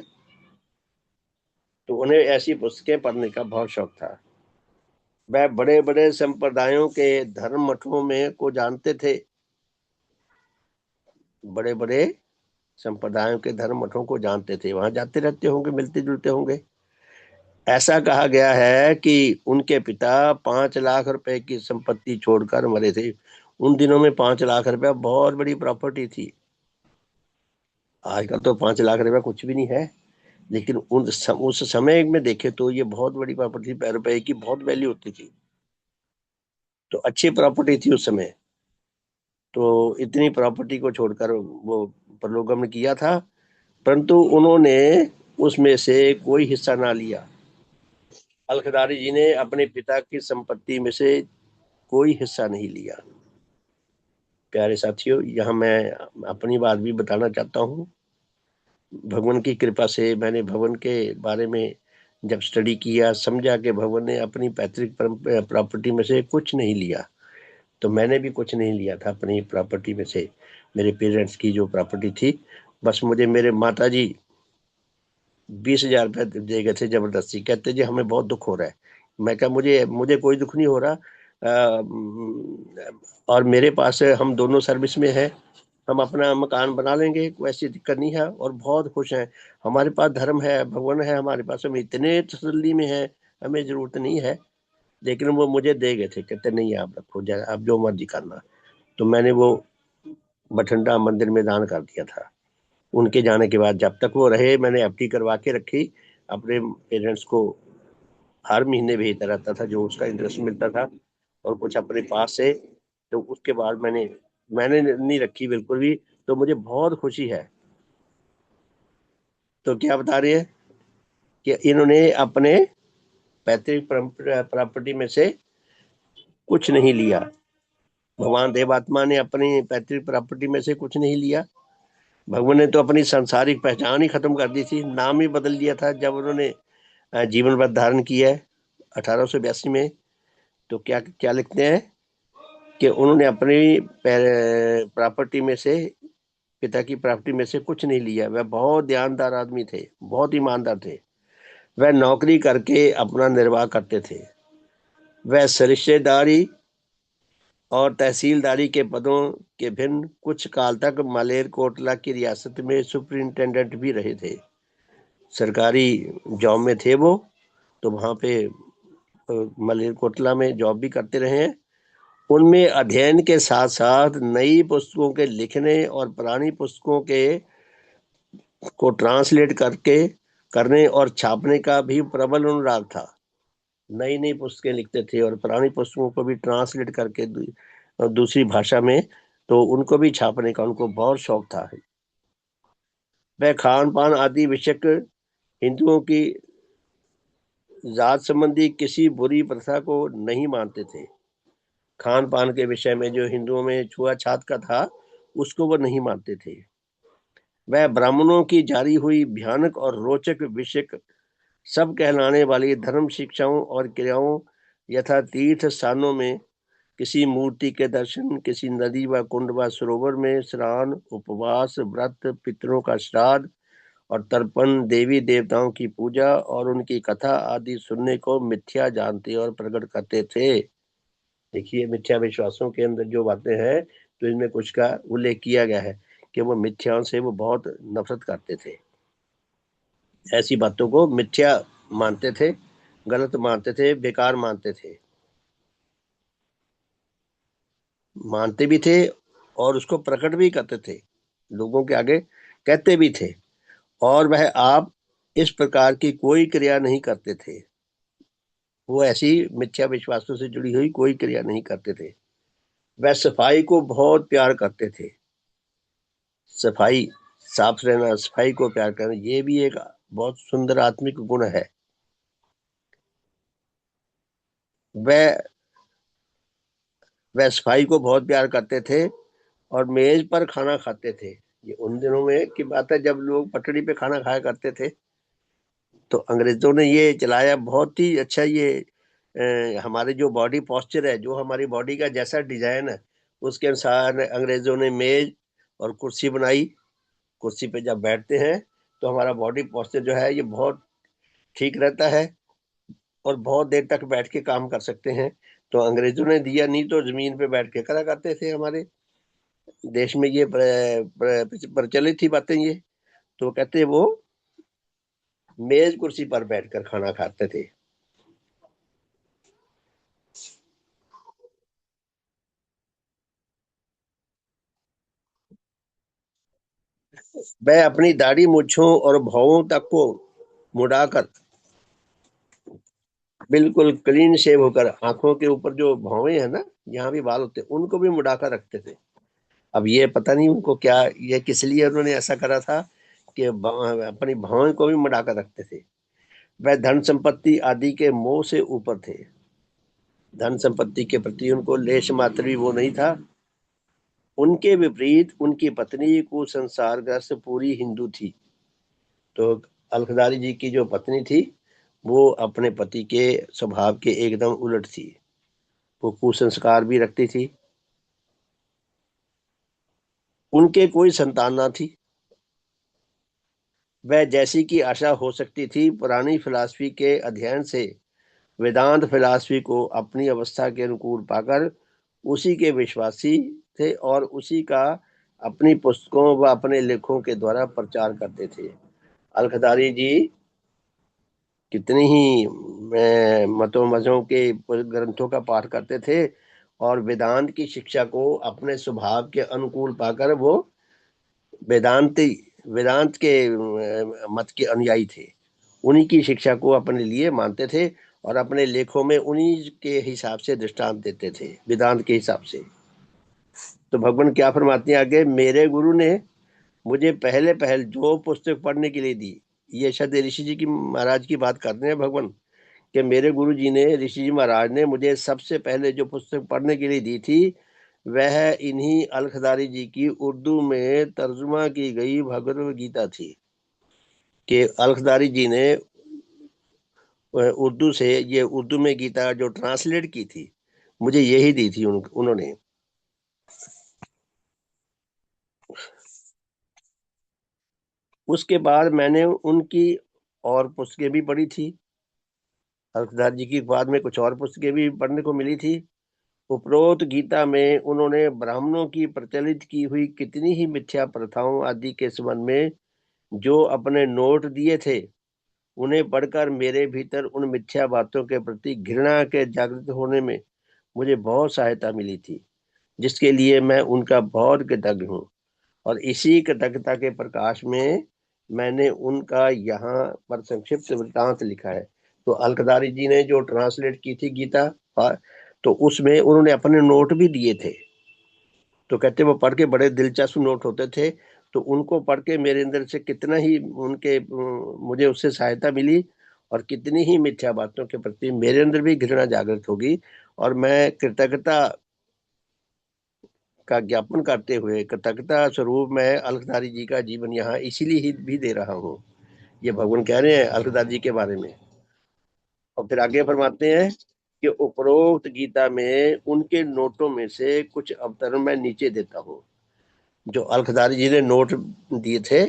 तो उन्हें ऐसी पुस्तकें पढ़ने का बहुत शौक था। वह बड़े बड़े संप्रदायों के धर्म मठों में को जानते थे, बड़े बड़े संप्रदायों के धर्म मठों को जानते थे, वहां जाते रहते होंगे, मिलते जुलते होंगे। ऐसा कहा गया है कि उनके पिता 5 लाख रुपए की संपत्ति छोड़कर मरे थे। उन दिनों में 5 लाख रुपया बहुत बड़ी प्रॉपर्टी थी। आजकल तो 5 लाख रुपया कुछ भी नहीं है, लेकिन उस समय में देखे तो ये बहुत बड़ी प्रॉपर्टी, रुपए की बहुत वैल्यू होती थी। तो अच्छी प्रॉपर्टी थी उस समय। तो इतनी प्रॉपर्टी को छोड़कर वो प्रलोभन किया था, परंतु उन्होंने उसमें से कोई हिस्सा ना लिया। अलखदारी जी ने अपने पिता की संपत्ति में से कोई हिस्सा नहीं लिया। प्यारे साथियों, यहाँ मैं अपनी बात भी बताना चाहता हूँ। भगवान की कृपा से मैंने भगवान के बारे में जब स्टडी किया, समझा कि भगवान ने अपनी पैतृक प्रॉपर्टी में से कुछ नहीं लिया, तो मैंने भी कुछ नहीं लिया था अपनी प्रॉपर्टी में से। मेरे पेरेंट्स की जो प्रॉपर्टी थी, बस मुझे मेरे माता जी 20,000 रुपये दे गए थे जबरदस्ती, कहते जी हमें बहुत दुख हो रहा है। मैं कहा मुझे मुझे कोई दुख नहीं हो रहा, और मेरे पास हम दोनों सर्विस में हैं, हम अपना मकान बना लेंगे, कोई ऐसी दिक्कत नहीं है और बहुत खुश हैं। हमारे पास धर्म है, भगवान है हमारे पास, हम इतने तसल्ली में हैं, हमें जरूरत नहीं है। लेकिन वो मुझे दे गए थे, कहते नहीं आप रखो, जाए आप जो मर्जी करना। तो मैंने वो बठिंडा मंदिर में दान कर दिया था। उनके जाने के बाद जब तक वो रहे मैंने एफडी करवा के रखी, अपने पेरेंट्स को हर महीने भेजता रहता था जो उसका इंटरेस्ट मिलता था, और कुछ अपने पास से। तो उसके बाद मैंने मैंने नहीं रखी बिल्कुल भी। तो मुझे बहुत खुशी है। तो क्या बता रहे हैं कि इन्होंने अपने पैतृक प्रॉपर्टी में से कुछ नहीं लिया। भगवान देवात्मा ने अपनी पैतृक प्रॉपर्टी में से कुछ नहीं लिया। भगवान ने तो अपनी सांसारिक पहचान ही खत्म कर दी थी, नाम ही बदल दिया था जब उन्होंने जीवन व्रत धारण किया है 1882 में। तो क्या क्या लिखते हैं कि उन्होंने अपनी प्रॉपर्टी में से, पिता की प्रॉपर्टी में से कुछ नहीं लिया। वह बहुत ध्यानदार आदमी थे, बहुत ईमानदार थे। वह नौकरी करके अपना निर्वाह करते थे। वह सरिश्तेदारी और तहसीलदारी के पदों के भिन्न कुछ काल तक मालेरकोटला की रियासत में सुपरिंटेंडेंट भी रहे थे। सरकारी जॉब में थे वो, तो वहां पे मालेरकोटला में जॉब भी करते रहे हैं। उनमें अध्ययन के साथ साथ नई पुस्तकों के लिखने और पुरानी पुस्तकों के को ट्रांसलेट करने और छापने का भी प्रबल अनुराग था। नई नई पुस्तकें लिखते थे और पुरानी पुस्तकों को भी ट्रांसलेट करके दूसरी भाषा में, तो उनको भी छापने का उनको बहुत शौक था। वह खान पान आदि विषयक हिंदुओं की जात संबंधी किसी बुरी प्रथा को नहीं मानते थे। खान पान के विषय में जो हिंदुओं में छुआछात का था, उसको वो नहीं मानते थे। वह ब्राह्मणों की जारी हुई भयानक और रोचक विषय सब कहलाने वाली धर्म शिक्षाओं और क्रियाओं यथा तीर्थ स्थानों में किसी मूर्ति के दर्शन, किसी नदी व कुंड व सरोवर में स्नान, उपवास, व्रत, पितरों का श्राद्ध और तर्पण, देवी देवताओं की पूजा और उनकी कथा आदि सुनने को मिथ्या जानते और प्रकट करते थे। देखिए, मिथ्या विश्वासों के अंदर जो बातें हैं, तो इनमें कुछ का उल्लेख किया गया है कि वो मिथ्याओं से वो बहुत नफरत करते थे। ऐसी बातों को मिथ्या मानते थे, गलत मानते थे, बेकार मानते थे, मानते भी थे और उसको प्रकट भी करते थे, लोगों के आगे कहते भी थे। और वह आप इस प्रकार की कोई क्रिया नहीं करते थे। वो ऐसी मिथ्या विश्वासों से जुड़ी हुई कोई क्रिया नहीं करते थे। वह सफाई को बहुत प्यार करते थे। सफाई, साफ रहना, सफाई को प्यार करना, ये भी एक बहुत सुंदर आत्मिक गुण है। वह वह सफाई को बहुत प्यार करते थे और मेज पर खाना खाते थे। ये उन दिनों में की बात है जब लोग पटड़ी पे खाना खाया करते थे। तो अंग्रेजों ने ये चलाया बहुत ही अच्छा। ये हमारे जो बॉडी पोस्चर है, जो हमारी बॉडी का जैसा डिजाइन है, उसके अनुसार अंग्रेजों ने मेज और कुर्सी बनाई। कुर्सी पे जब बैठते हैं तो हमारा बॉडी पोस्चर जो है ये बहुत ठीक रहता है और बहुत देर तक बैठ के काम कर सकते हैं। तो अंग्रेजों ने दिया, नहीं तो जमीन पे बैठ के करा करते थे। हमारे देश में ये प्रचलित थी बातें ये। तो कहते वो मेज कुर्सी पर बैठकर खाना खाते थे। वह अपनी दाढ़ी मूंछों और भौं तक को मुड़ाकर, बिल्कुल क्लीन शेव होकर, आंखों के ऊपर जो भौवें है ना, यहाँ भी बाल होते हैं, उनको भी मुड़ाकर रखते थे। अब ये पता नहीं उनको क्या, ये किस लिए उन्होंने ऐसा करा था कि अपनी भौं को भी मुड़ाकर रखते थे। वह धन संपत्ति आदि के मोह से ऊपर थे। धन संपत्ति के प्रति उनको लेश मात्र भी वो नहीं था। उनके विपरीत उनकी पत्नी को संसारग्रस्त पूरी हिंदू थी। तो अलखदारी जी की जो पत्नी थी, वो अपने पति के स्वभाव के एकदम उलट थी। वो कुसंस्कार भी रखती थी। उनके कोई संतान ना थी। वह जैसी की आशा हो सकती थी, पुरानी फिलॉसफी के अध्ययन से वेदांत फिलॉसफी को अपनी अवस्था के अनुकूल पाकर उसी के विश्वासी थे और उसी का अपनी पुस्तकों व अपने लेखों के द्वारा प्रचार करते थे। अलखदारी जी कितनी ही मतों मजों के ग्रंथों का पाठ करते थे और वेदांत की शिक्षा को अपने स्वभाव के अनुकूल पाकर वो वेदांती वेदांत के मत के अनुयायी थे। उन्हीं की शिक्षा को अपने लिए मानते थे और अपने लेखों में उन्हीं के हिसाब से दृष्टांत देते थे, वेदांत के हिसाब से। तो भगवान क्या फरमाते हैं आगे, मेरे गुरु ने मुझे पहले पहल जो पुस्तक पढ़ने के लिए दी। ये शायद ऋषि जी की, महाराज की बात कर रहे हैं भगवान, कि मेरे गुरु जी ने, ऋषि जी महाराज ने मुझे सबसे पहले जो पुस्तक पढ़ने के लिए दी थी वह इन्हीं अलखदारी जी की उर्दू में तर्जुमा की गई भगवत गीता थी। कि अलखदारी जी ने उर्दू से ये उर्दू में गीता जो ट्रांसलेट की थी मुझे यही दी थी उन्होंने। उसके बाद मैंने उनकी और पुस्तकें भी पढ़ी थी। अलखदार जी की बाद में कुछ और पुस्तकें भी पढ़ने को मिली थी। उपरोक्त गीता में उन्होंने ब्राह्मणों की प्रचलित की हुई कितनी ही मिथ्या प्रथाओं आदि के संबंध में जो अपने नोट दिए थे उन्हें पढ़कर मेरे भीतर उन मिथ्या बातों के प्रति घृणा के जागृत होने में मुझे बहुत सहायता मिली थी, जिसके लिए मैं उनका बहुत कृतज्ञ हूँ। और इसी कृतज्ञता के प्रकाश में मैंने उनका यहाँ पर संक्षिप्त वृत्तांत लिखा है। तो अलकदारी जी ने जो ट्रांसलेट की थी गीता, तो उसमें उन्होंने अपने नोट भी दिए थे। तो कहते वो पढ़ के बड़े दिलचस्प नोट होते थे। तो उनको पढ़ के मेरे अंदर से कितना ही उनके मुझे उससे सहायता मिली और कितनी ही मिथ्या बातों के प्रति मेरे अंदर भी घृणा जागृत होगी। और मैं कृतज्ञता का ज्ञापन करते हुए कृतज्ञता स्वरूप मैं अलखदारी जी का जीवन यहाँ इसीलिए ही भी दे रहा हूँ। ये भगवान कह रहे हैं अलखदारी जी के बारे में। और फिर आगे फरमाते हैं कि उपरोक्त गीता में उनके नोटों में से कुछ अवतरण मैं नीचे देता हूँ। जो अलखदारी जी ने नोट दिए थे,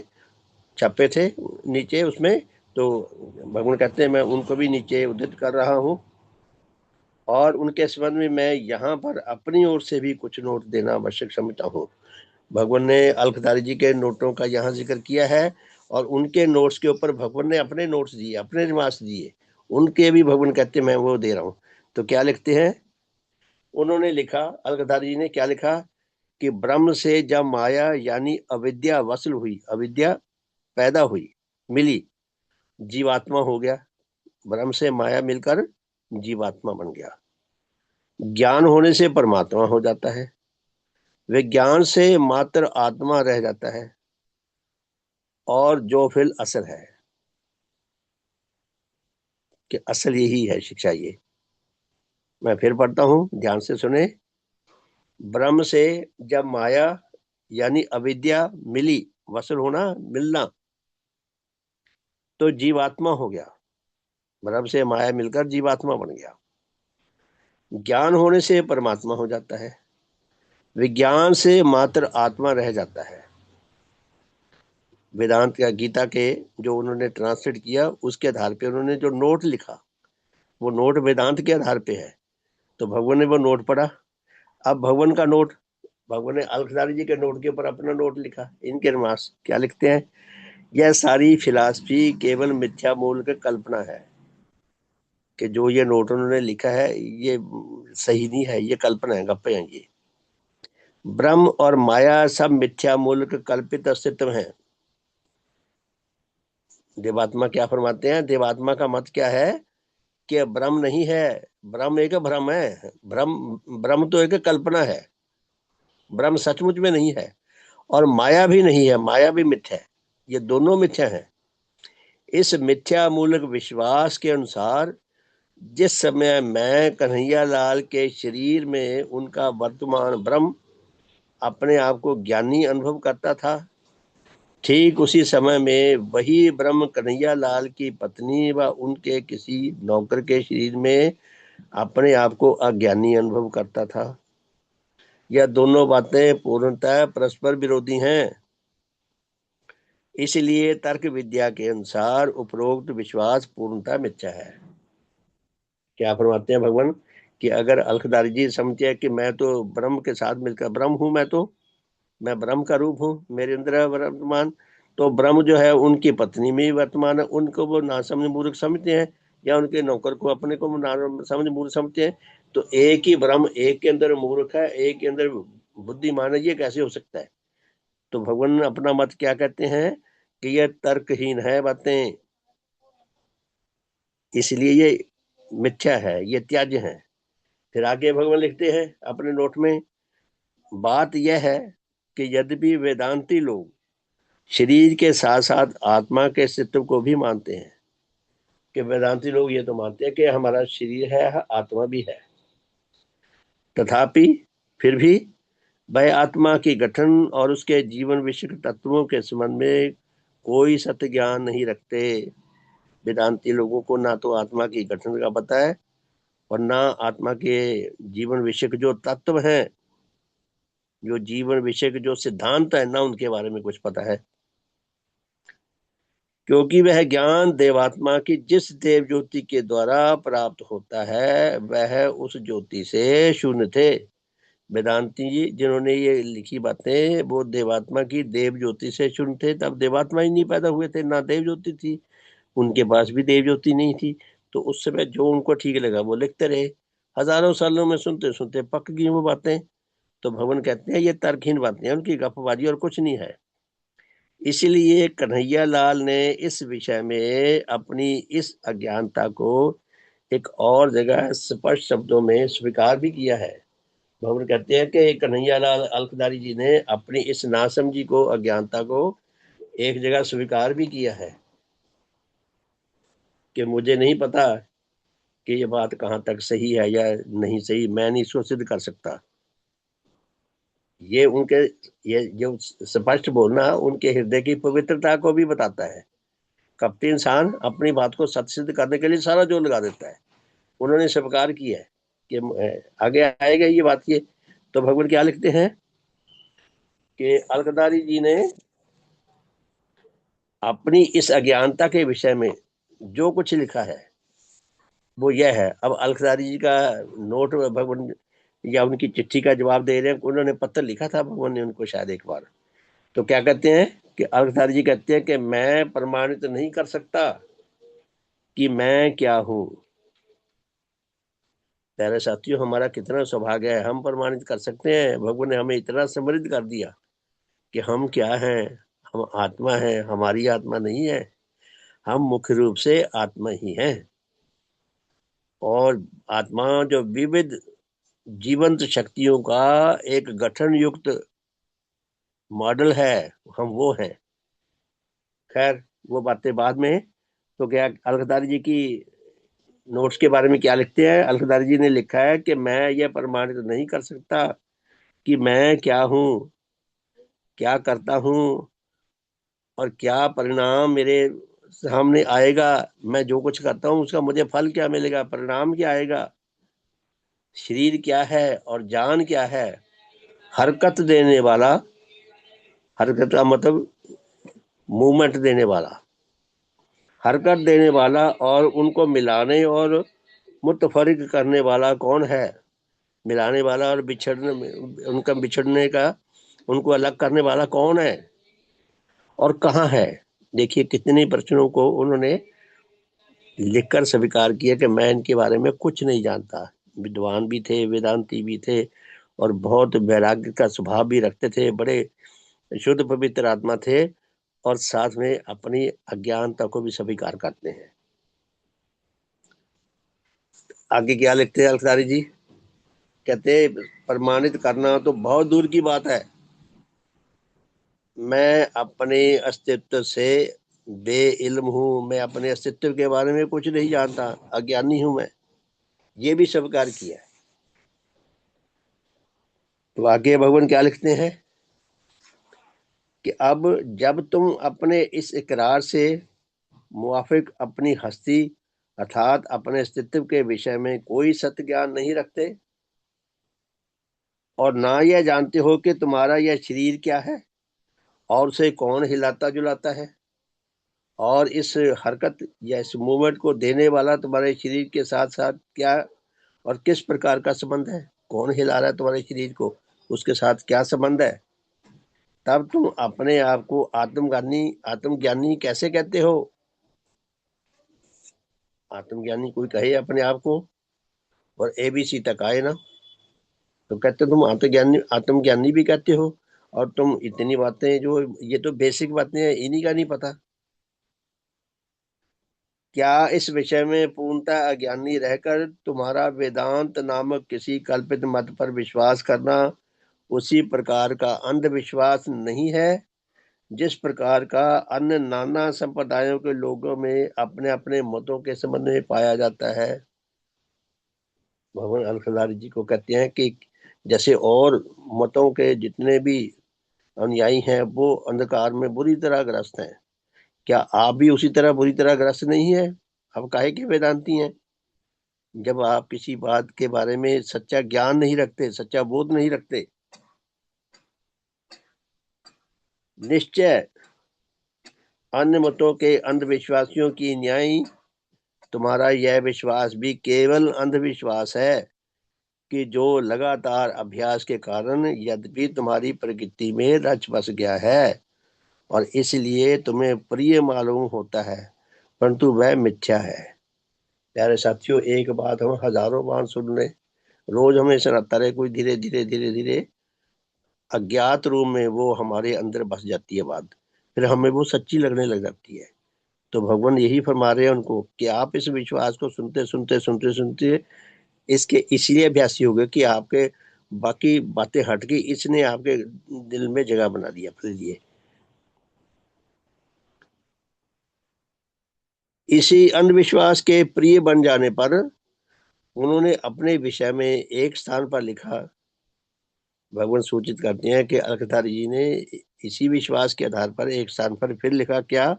छपे थे नीचे उसमें, तो भगवान कहते हैं मैं उनको भी नीचे उद्धृत कर रहा हूँ। और उनके संबंध में मैं यहाँ पर अपनी ओर से भी कुछ नोट देना आवश्यक समझता हूँ। भगवान ने अलखदारी जी के नोटों का यहाँ जिक्र किया है और उनके नोट्स के ऊपर भगवान ने अपने नोट्स दिए, अपने रिमार्क्स दिए, उनके भी भगवान कहते मैं वो दे रहा हूँ। तो क्या लिखते हैं उन्होंने लिखा, अलखदारी जी ने क्या लिखा कि ब्रह्म से जब माया यानी अविद्या वसल हुई, अविद्या पैदा हुई, मिली, जीवात्मा हो गया। ब्रह्म से माया मिलकर जीवात्मा बन गया। ज्ञान होने से परमात्मा हो जाता है। विज्ञान से मात्र आत्मा रह जाता है और जो फिर असल है, कि असल यही है शिक्षा। ये मैं फिर पढ़ता हूँ, ध्यान से सुने। ब्रह्म से जब माया यानी अविद्या मिली, वसल होना, मिलना, तो जीवात्मा हो गया। ब्रह्म से माया मिलकर जीवात्मा बन गया। ज्ञान होने से परमात्मा हो जाता है। विज्ञान से मात्र आत्मा रह जाता है। वेदांत या गीता के जो उन्होंने ट्रांसलेट किया उसके आधार पे उन्होंने जो नोट लिखा वो नोट वेदांत के आधार पे है। तो भगवान ने वो नोट पढ़ा। अब भगवान का नोट, भगवान ने अलखदारी जी के नोट के ऊपर अपना नोट लिखा। इनके रिमार्क्स क्या लिखते हैं, यह सारी फिलॉसफी केवल मिथ्या मूल की कल्पना है। कि जो ये नोट उन्होंने लिखा है ये सही नहीं है, ये कल्पना है, गप्पे हैं ये। ब्रह्म और माया सब मिथ्या मूल के कल्पित अस्तित्व हैं। देवात्मा क्या फरमाते हैं, देवात्मा का मत क्या है कि ब्रह्म नहीं है, ब्रह्म एक भ्रम है। ब्रह्म ब्रह्म तो एक कल्पना है, ब्रह्म सचमुच में नहीं है। और माया भी नहीं है, माया भी मिथ्या है। ये दोनों मिथ्या हैं। इस मिथ्या मूलक विश्वास के अनुसार जिस समय मैं कन्हैया लाल के शरीर में उनका वर्तमान ब्रह्म अपने आप को ज्ञानी अनुभव करता था, ठीक उसी समय में वही ब्रह्म कन्हैया लाल की पत्नी व उनके किसी नौकर के शरीर में अपने आप को अज्ञानी अनुभव करता था। यह दोनों बातें पूर्णतः परस्पर विरोधी हैं। इसलिए तर्क विद्या के अनुसार उपरोक्त विश्वास पूर्णतः मिथ्या है। क्या फरमाते हैं भगवान कि अगर अलखदारी जी समझते हैं कि मैं तो ब्रह्म के साथ मिलकर ब्रह्म हूं, मैं ब्रह्म का रूप हूँ, मेरे अंदर है वर्तमान, तो ब्रह्म जो है उनकी पत्नी में ही वर्तमान है, उनको वो ना समझ मूर्ख समझते हैं, या उनके नौकर को अपने को ना समझ मूर्ख समझते हैं। तो एक ही ब्रह्म एक के अंदर मूर्ख है, एक के अंदर बुद्धिमान है, ये कैसे हो सकता है। तो भगवान अपना मत क्या कहते हैं कि यह तर्कहीन है बातें, इसलिए ये मिथ्या है, ये त्याज्य है। फिर आगे भगवान लिखते हैं अपने नोट में, बात यह है कि यद्यपि वेदांती लोग शरीर के साथ साथ आत्मा के अस्तित्व को भी मानते हैं, कि वेदांती लोग ये तो मानते हैं कि हमारा शरीर है, आत्मा भी है, तथापि फिर भी वह आत्मा की गठन और उसके जीवन विषयक तत्वों के संबंध में कोई सत्य ज्ञान नहीं रखते। वेदांती लोगों को ना तो आत्मा की गठन का पता है और ना आत्मा के जीवन विषयक जो तत्व हैं, जो जीवन विषयक जो सिद्धांत है, ना उनके बारे में कुछ पता है। क्योंकि वह ज्ञान देवात्मा की जिस देव ज्योति के द्वारा प्राप्त होता है वह उस ज्योति से शून्य थे। वेदांती जी जिन्होंने ये लिखी बातें वो देवात्मा की देव ज्योति से शून्य थे, तब देवात्मा ही नहीं पैदा हुए थे, ना देव ज्योति थी, उनके पास भी देव ज्योति नहीं थी। तो उस समय जो उनको ठीक लगा वो लिखते रहे, हजारों सालों में सुनते सुनते पक गई वो बातें। तो भगवान कहते हैं ये तर्कहीन बातें हैं, उनकी गपबाजी और कुछ नहीं है। इसलिए कन्हैया लाल ने इस विषय में अपनी इस अज्ञानता को एक और जगह स्पष्ट शब्दों में स्वीकार भी किया है। भगवान कहते हैं कि कन्हैया लाल अलखदारी जी ने अपनी इस नासमझी को, अज्ञानता को एक जगह स्वीकार भी किया है कि मुझे नहीं पता कि ये बात कहाँ तक सही है या नहीं सही, मैं नहीं इसको सिद्ध कर सकता। ये उनके, ये जो स्पष्ट बोलना उनके हृदय की पवित्रता को भी बताता है। कपटी इंसान अपनी बात को सत्य सिद्ध करने के लिए सारा जोर लगा देता है। उन्होंने स्वीकार किया है कि आगे आएगा ये बात। ये तो भगवान क्या लिखते हैं कि अलकदारी जी ने अपनी इस अज्ञानता के विषय में जो कुछ लिखा है वो यह है। अब अलकदारी जी का नोट भगवान या उनकी चिट्ठी का जवाब दे रहे हैं, उन्होंने पत्र लिखा था भगवान ने उनको शायद एक बार। तो क्या कहते हैं कि अलकदारी जी कहते हैं कि मैं प्रमाणित नहीं कर सकता कि मैं क्या हूं। प्यारे साथियों, हमारा कितना सौभाग्य है, हम प्रमाणित कर सकते हैं। भगवान ने हमें इतना समृद्ध कर दिया कि हम क्या हैं। हम आत्मा है, हमारी आत्मा नहीं है, हम मुख्य रूप से आत्मा ही हैं। और आत्मा जो विविध जीवंत शक्तियों का एक गठन युक्त मॉडल है, हम वो हैं। खैर वो बातें बाद में। तो क्या अलखदारी जी की नोट्स के बारे में क्या लिखते हैं? अलखदारी जी ने लिखा है कि मैं यह प्रमाणित नहीं कर सकता कि मैं क्या हूँ, क्या करता हूँ और क्या परिणाम मेरे सामने आएगा। मैं जो कुछ करता हूँ उसका मुझे फल क्या मिलेगा, परिणाम क्या आएगा, शरीर क्या है और जान क्या है। हरकत देने वाला, हरकत का मतलब मूवमेंट देने वाला, हरकत देने वाला और उनको मिलाने और मुतफरिक करने वाला कौन है? मिलाने वाला और बिछड़ने, उनका बिछड़ने का, उनको अलग करने वाला कौन है और कहाँ है? देखिए कितने प्रश्नों को उन्होंने लिखकर स्वीकार किया कि मैं इनके बारे में कुछ नहीं जानता। विद्वान भी थे, वेदांती भी थे और बहुत वैराग्य का स्वभाव भी रखते थे, बड़े शुद्ध पवित्र आत्मा थे और साथ में अपनी अज्ञानता को भी स्वीकार करते हैं। आगे क्या लिखते हैं अलखदारी जी? कहते प्रमाणित करना तो बहुत दूर की बात है, मैं अपने अस्तित्व से बेइल्म हूँ, मैं अपने अस्तित्व के बारे में कुछ नहीं जानता, अज्ञानी हूं मैं। ये भी स्वीकार किया। तो आगे भगवान क्या लिखते हैं कि अब जब तुम अपने इस इकरार से मुवाफिक अपनी हस्ती अर्थात अपने अस्तित्व के विषय में कोई सत्य ज्ञान नहीं रखते और ना यह जानते हो कि तुम्हारा यह शरीर क्या है और उसे कौन हिलाता जुलाता है, और इस हरकत या इस मूवमेंट को देने वाला तुम्हारे शरीर के साथ साथ क्या और किस प्रकार का संबंध है, कौन हिला रहा है तुम्हारे शरीर को, उसके साथ क्या संबंध है, तब तुम अपने आप को आत्मज्ञानी कैसे कहते हो? आत्मज्ञानी कोई कहे अपने आप को और एबीसी तक आए ना, तो कहते तुम आत्मज्ञानी भी कहते हो और तुम इतनी बातें जो ये तो बेसिक बातें हैं इन्हीं का नहीं पता। क्या इस विषय में पूर्णतः अज्ञानी रहकर तुम्हारा वेदांत नामक किसी कल्पित मत पर विश्वास करना उसी प्रकार का अंधविश्वास नहीं है जिस प्रकार का अन्य नाना संप्रदायों के लोगों में अपने अपने मतों के संबंध में पाया जाता है, भगवान अलखदारी जी को कहते हैं कि जैसे और मतों के जितने भी अनुयायी हैं वो अंधकार में बुरी तरह ग्रस्त हैं, क्या आप भी उसी तरह बुरी तरह ग्रस्त नहीं है? आप काहे के वेदांती हैं? जब आप किसी बात के बारे में सच्चा ज्ञान नहीं रखते, सच्चा बोध नहीं रखते, निश्चय अन्य मतों के अंधविश्वासियों की न्याय तुम्हारा यह विश्वास भी केवल अंधविश्वास है कि जो लगातार अभ्यास के कारण यद्यपि तुम्हारी प्रकृति में रच बस गया है और इसलिए तुम्हें प्रिय मालूम होता है, परंतु वह मिथ्या है। प्यारे साथियों, एक बात हम हजारों बार सुन ले, रोज हमें सुनाता रहे, कोई धीरे धीरे धीरे धीरे अज्ञात रूप में वो हमारे अंदर बस जाती है बात, फिर हमें वो सच्ची लगने लग जाती है। तो भगवान यही फरमा रहे हैं उनको कि आप इस विश्वास को सुनते सुनते सुनते सुनते इसके इसलिए अभ्यासी हो गए कि आपके बाकी बातें हट गई, इसने आपके दिल में जगह बना दिया अपने लिए। इसी अंधविश्वास के प्रिय बन जाने पर उन्होंने अपने विषय में एक स्थान पर लिखा, भगवान सूचित करते हैं कि अलकतारी जी ने इसी विश्वास के आधार पर एक स्थान पर फिर लिखा, क्या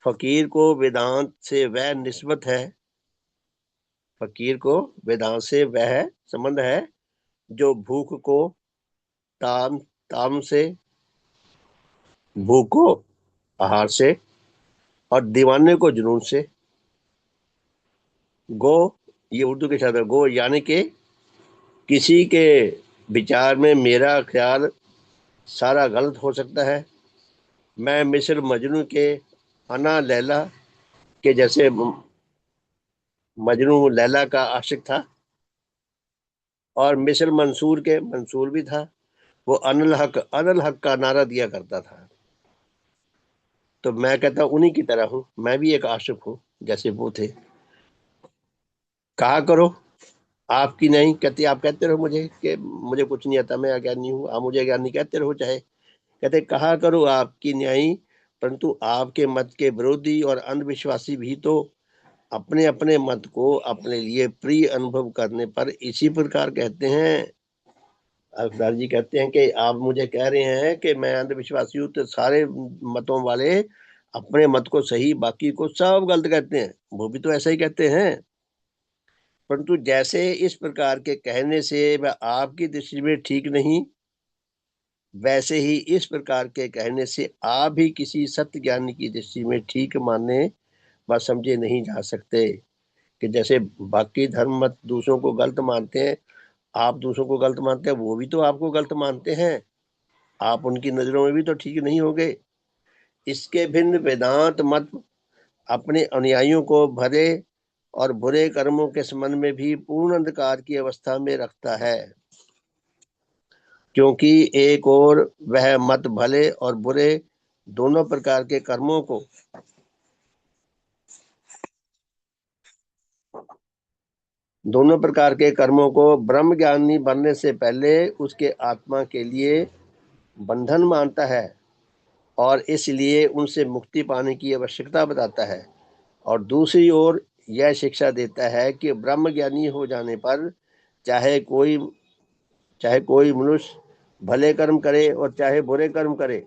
फकीर को वेदांत से वह निस्बत है, फकीर को वेदांत से वह संबंध है जो भूख को ताम ताम से, भूख को आहार से और दीवाने को जुनून से। गो, ये उर्दू के शब्द है, गो यानी कि किसी के विचार में मेरा ख्याल सारा गलत हो सकता है। मैं मिस्र मजनू के अना लैला के जैसे, मजनू लैला का आशिक था और मिस्र मंसूर के मंसूर भी था, वो अनल हक का नारा दिया करता था। तो मैं कहता उन्हीं की तरह हूँ, मैं भी एक आशिक हूँ जैसे वो थे। कहा करो आपकी नहीं कहती, आप कहते रहो मुझे कि मुझे कुछ नहीं आता, मैं अज्ञानी हूँ, आप मुझे अज्ञानी कहते रहो चाहे। कहते कहा करो आपकी न्यायी, परंतु आपके मत के विरोधी और अंधविश्वासी भी तो अपने अपने मत को अपने लिए प्रिय अनुभव करने पर इसी प्रकार कहते हैं। अवतार जी कहते हैं कि आप मुझे कह रहे हैं कि मैं अंधविश्वासी हूँ, तो सारे मतों वाले अपने मत को सही, बाकी को सब गलत कहते हैं, वो भी तो ऐसा ही कहते हैं। परंतु जैसे इस प्रकार के कहने से वह आपकी दृष्टि में ठीक नहीं, वैसे ही इस प्रकार के कहने से आप भी किसी सत्य ज्ञानी की दृष्टि में ठीक माने व समझे नहीं जा सकते। कि जैसे बाकी धर्म मत दूसरों को गलत मानते हैं, आप दूसरों को गलत मानते हैं, वो भी तो आपको गलत मानते हैं, आप उनकी नजरों में भी तो ठीक नहीं होंगे। इसके भिन्न वेदांत मत अपने अनुयायियों को भले और बुरे कर्मों के संबंध में भी पूर्ण अंधकार की अवस्था में रखता है, क्योंकि एक और वह मत भले और बुरे दोनों प्रकार के कर्मों को ब्रह्म ज्ञानी बनने से पहले उसके आत्मा के लिए बंधन मानता है और इसलिए उनसे मुक्ति पाने की आवश्यकता बताता है। और दूसरी ओर यह शिक्षा देता है कि ब्रह्म ज्ञानी हो जाने पर चाहे कोई चाहे कोई मनुष्य भले कर्म करे और चाहे बुरे कर्म करे,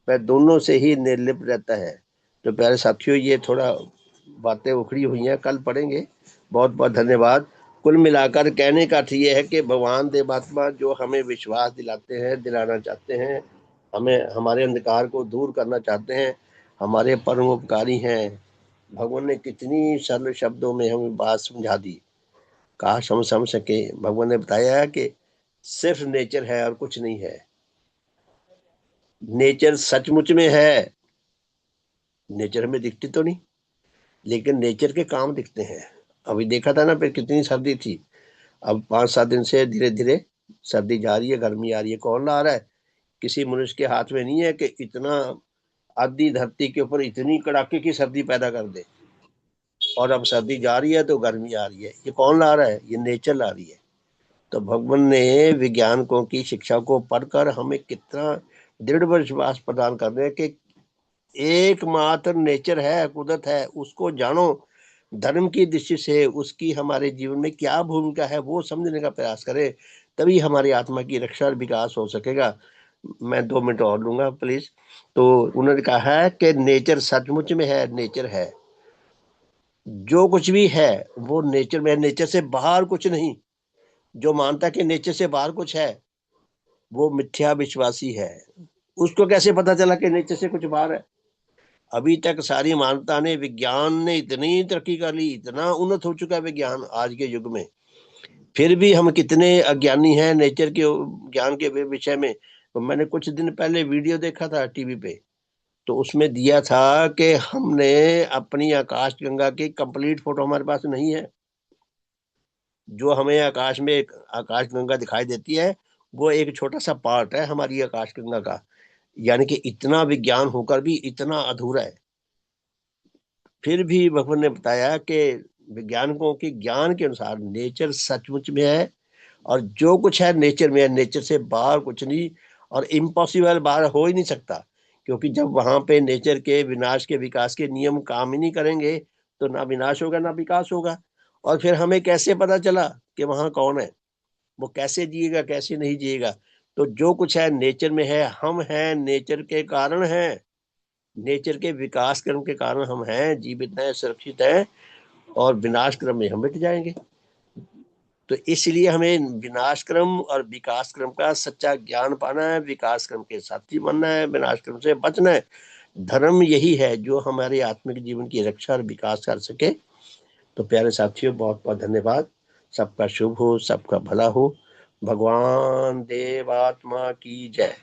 वह दोनों से ही निर्लिप्त रहता है। तो प्यारे साथियों, ये थोड़ा बातें उखड़ी हुई हैं, कल पढ़ेंगे। बहुत बहुत धन्यवाद। कुल मिलाकर कहने का अर्थ ये है कि भगवान देवात्मा जो हमें विश्वास दिलाते हैं, दिलाना चाहते हैं, हमें हमारे अंधकार को दूर करना चाहते हैं, हमारे परमोपकारी हैं। भगवान ने कितनी सरल शब्दों में हमें बात समझा दी, काश हम समझ सके। भगवान ने बताया है कि सिर्फ नेचर है और कुछ नहीं है। नेचर सचमुच में है, नेचर हमें दिखती तो नहीं, लेकिन नेचर के काम दिखते हैं। अभी देखा था ना, फिर कितनी सर्दी थी, अब 5-7 दिन से धीरे धीरे सर्दी जा रही है, गर्मी आ रही है। कौन ला रहा है? किसी मनुष्य के हाथ में नहीं है कि इतना आधी धरती के ऊपर इतनी कड़ाके की सर्दी पैदा कर दे, और अब सर्दी जा रही है तो गर्मी आ रही है। ये कौन ला रहा है? ये नेचर ला रही है। तो भगवान ने विज्ञानकों की शिक्षा को पढ़कर हमें कितना दृढ़ विश्वास प्रदान कर रहे हैं कि एकमात्र नेचर है, कुदरत है, उसको जानो। धर्म की दृष्टि से उसकी हमारे जीवन में क्या भूमिका है वो समझने का प्रयास करें, तभी हमारी आत्मा की रक्षा और विकास हो सकेगा। मैं 2 मिनट और लूंगा प्लीज। तो उन्होंने कहा है कि नेचर सचमुच में है, नेचर है, जो कुछ भी है वो नेचर में है, नेचर से बाहर कुछ नहीं। जो मानता है कि नेचर से बाहर कुछ है वो मिथ्या विश्वासी है। उसको कैसे पता चला कि नेचर से कुछ बाहर है? अभी तक सारी मानवता ने, विज्ञान ने इतनी तरक्की कर ली, इतना उन्नत हो चुका है विज्ञान आज के युग में, फिर भी हम कितने अज्ञानी हैं नेचर के ज्ञान के विषय में। तो मैंने कुछ दिन पहले वीडियो देखा था टीवी पे, तो उसमें दिया था कि हमने अपनी आकाश गंगा की कंप्लीट फोटो हमारे पास नहीं है। जो हमें आकाश में एक आकाश गंगा दिखाई देती है वो एक छोटा सा पार्ट है हमारी आकाश गंगा का। यानी कि इतना विज्ञान होकर भी इतना अधूरा है। फिर भी भगवान ने बताया कि वैज्ञानिकों के ज्ञान के अनुसार नेचर सचमुच में है, और जो कुछ है नेचर में है, नेचर से बाहर कुछ नहीं। और इम्पॉसिबल बाहर हो ही नहीं सकता, क्योंकि जब वहां पे नेचर के विनाश के विकास के नियम काम ही नहीं करेंगे तो ना विनाश होगा ना विकास होगा। और फिर हमें कैसे पता चला कि वहां कौन है, वो कैसे जिएगा कैसे नहीं जिएगा? तो जो कुछ है नेचर में है, हम हैं नेचर के कारण हैं, नेचर के विकास क्रम के कारण हम हैं, जीवित हैं, सुरक्षित हैं, और विनाश क्रम में हम मिट जाएंगे। तो इसलिए हमें विनाश क्रम और विकास क्रम का सच्चा ज्ञान पाना है, विकास क्रम के साथी बनना है, विनाश क्रम से बचना है। धर्म यही है जो हमारे आत्मिक जीवन की रक्षा और विकास कर सके। तो प्यारे साथियों, बहुत बहुत धन्यवाद। सबका शुभ हो, सबका भला हो। भगवान देवात्मा की जय।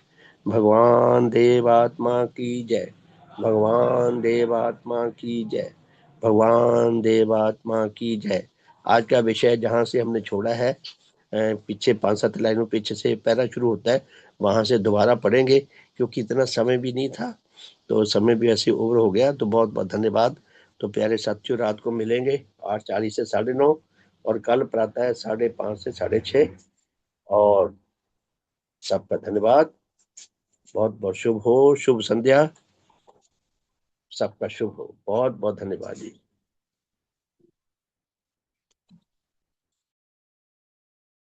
भगवान देवात्मा की जय। भगवान देवात्मा की जय। भगवान देवात्मा की जय। आज का विषय जहाँ से हमने छोड़ा है, पीछे 5-7 लाइनों पीछे से पैरा शुरू होता है, वहां से दोबारा पढ़ेंगे, क्योंकि इतना समय भी नहीं था, तो समय भी ऐसे ओवर हो गया। तो बहुत बहुत धन्यवाद। तो प्यारे साथियों, रात को मिलेंगे 8:40 से 9:30, और कल प्रातः है 5:30 से 6:30। और सबका धन्यवाद। बहुत बहुत शुभ हो, शुभ संध्या। सबका शुभ हो। बहुत बहुत धन्यवाद जी।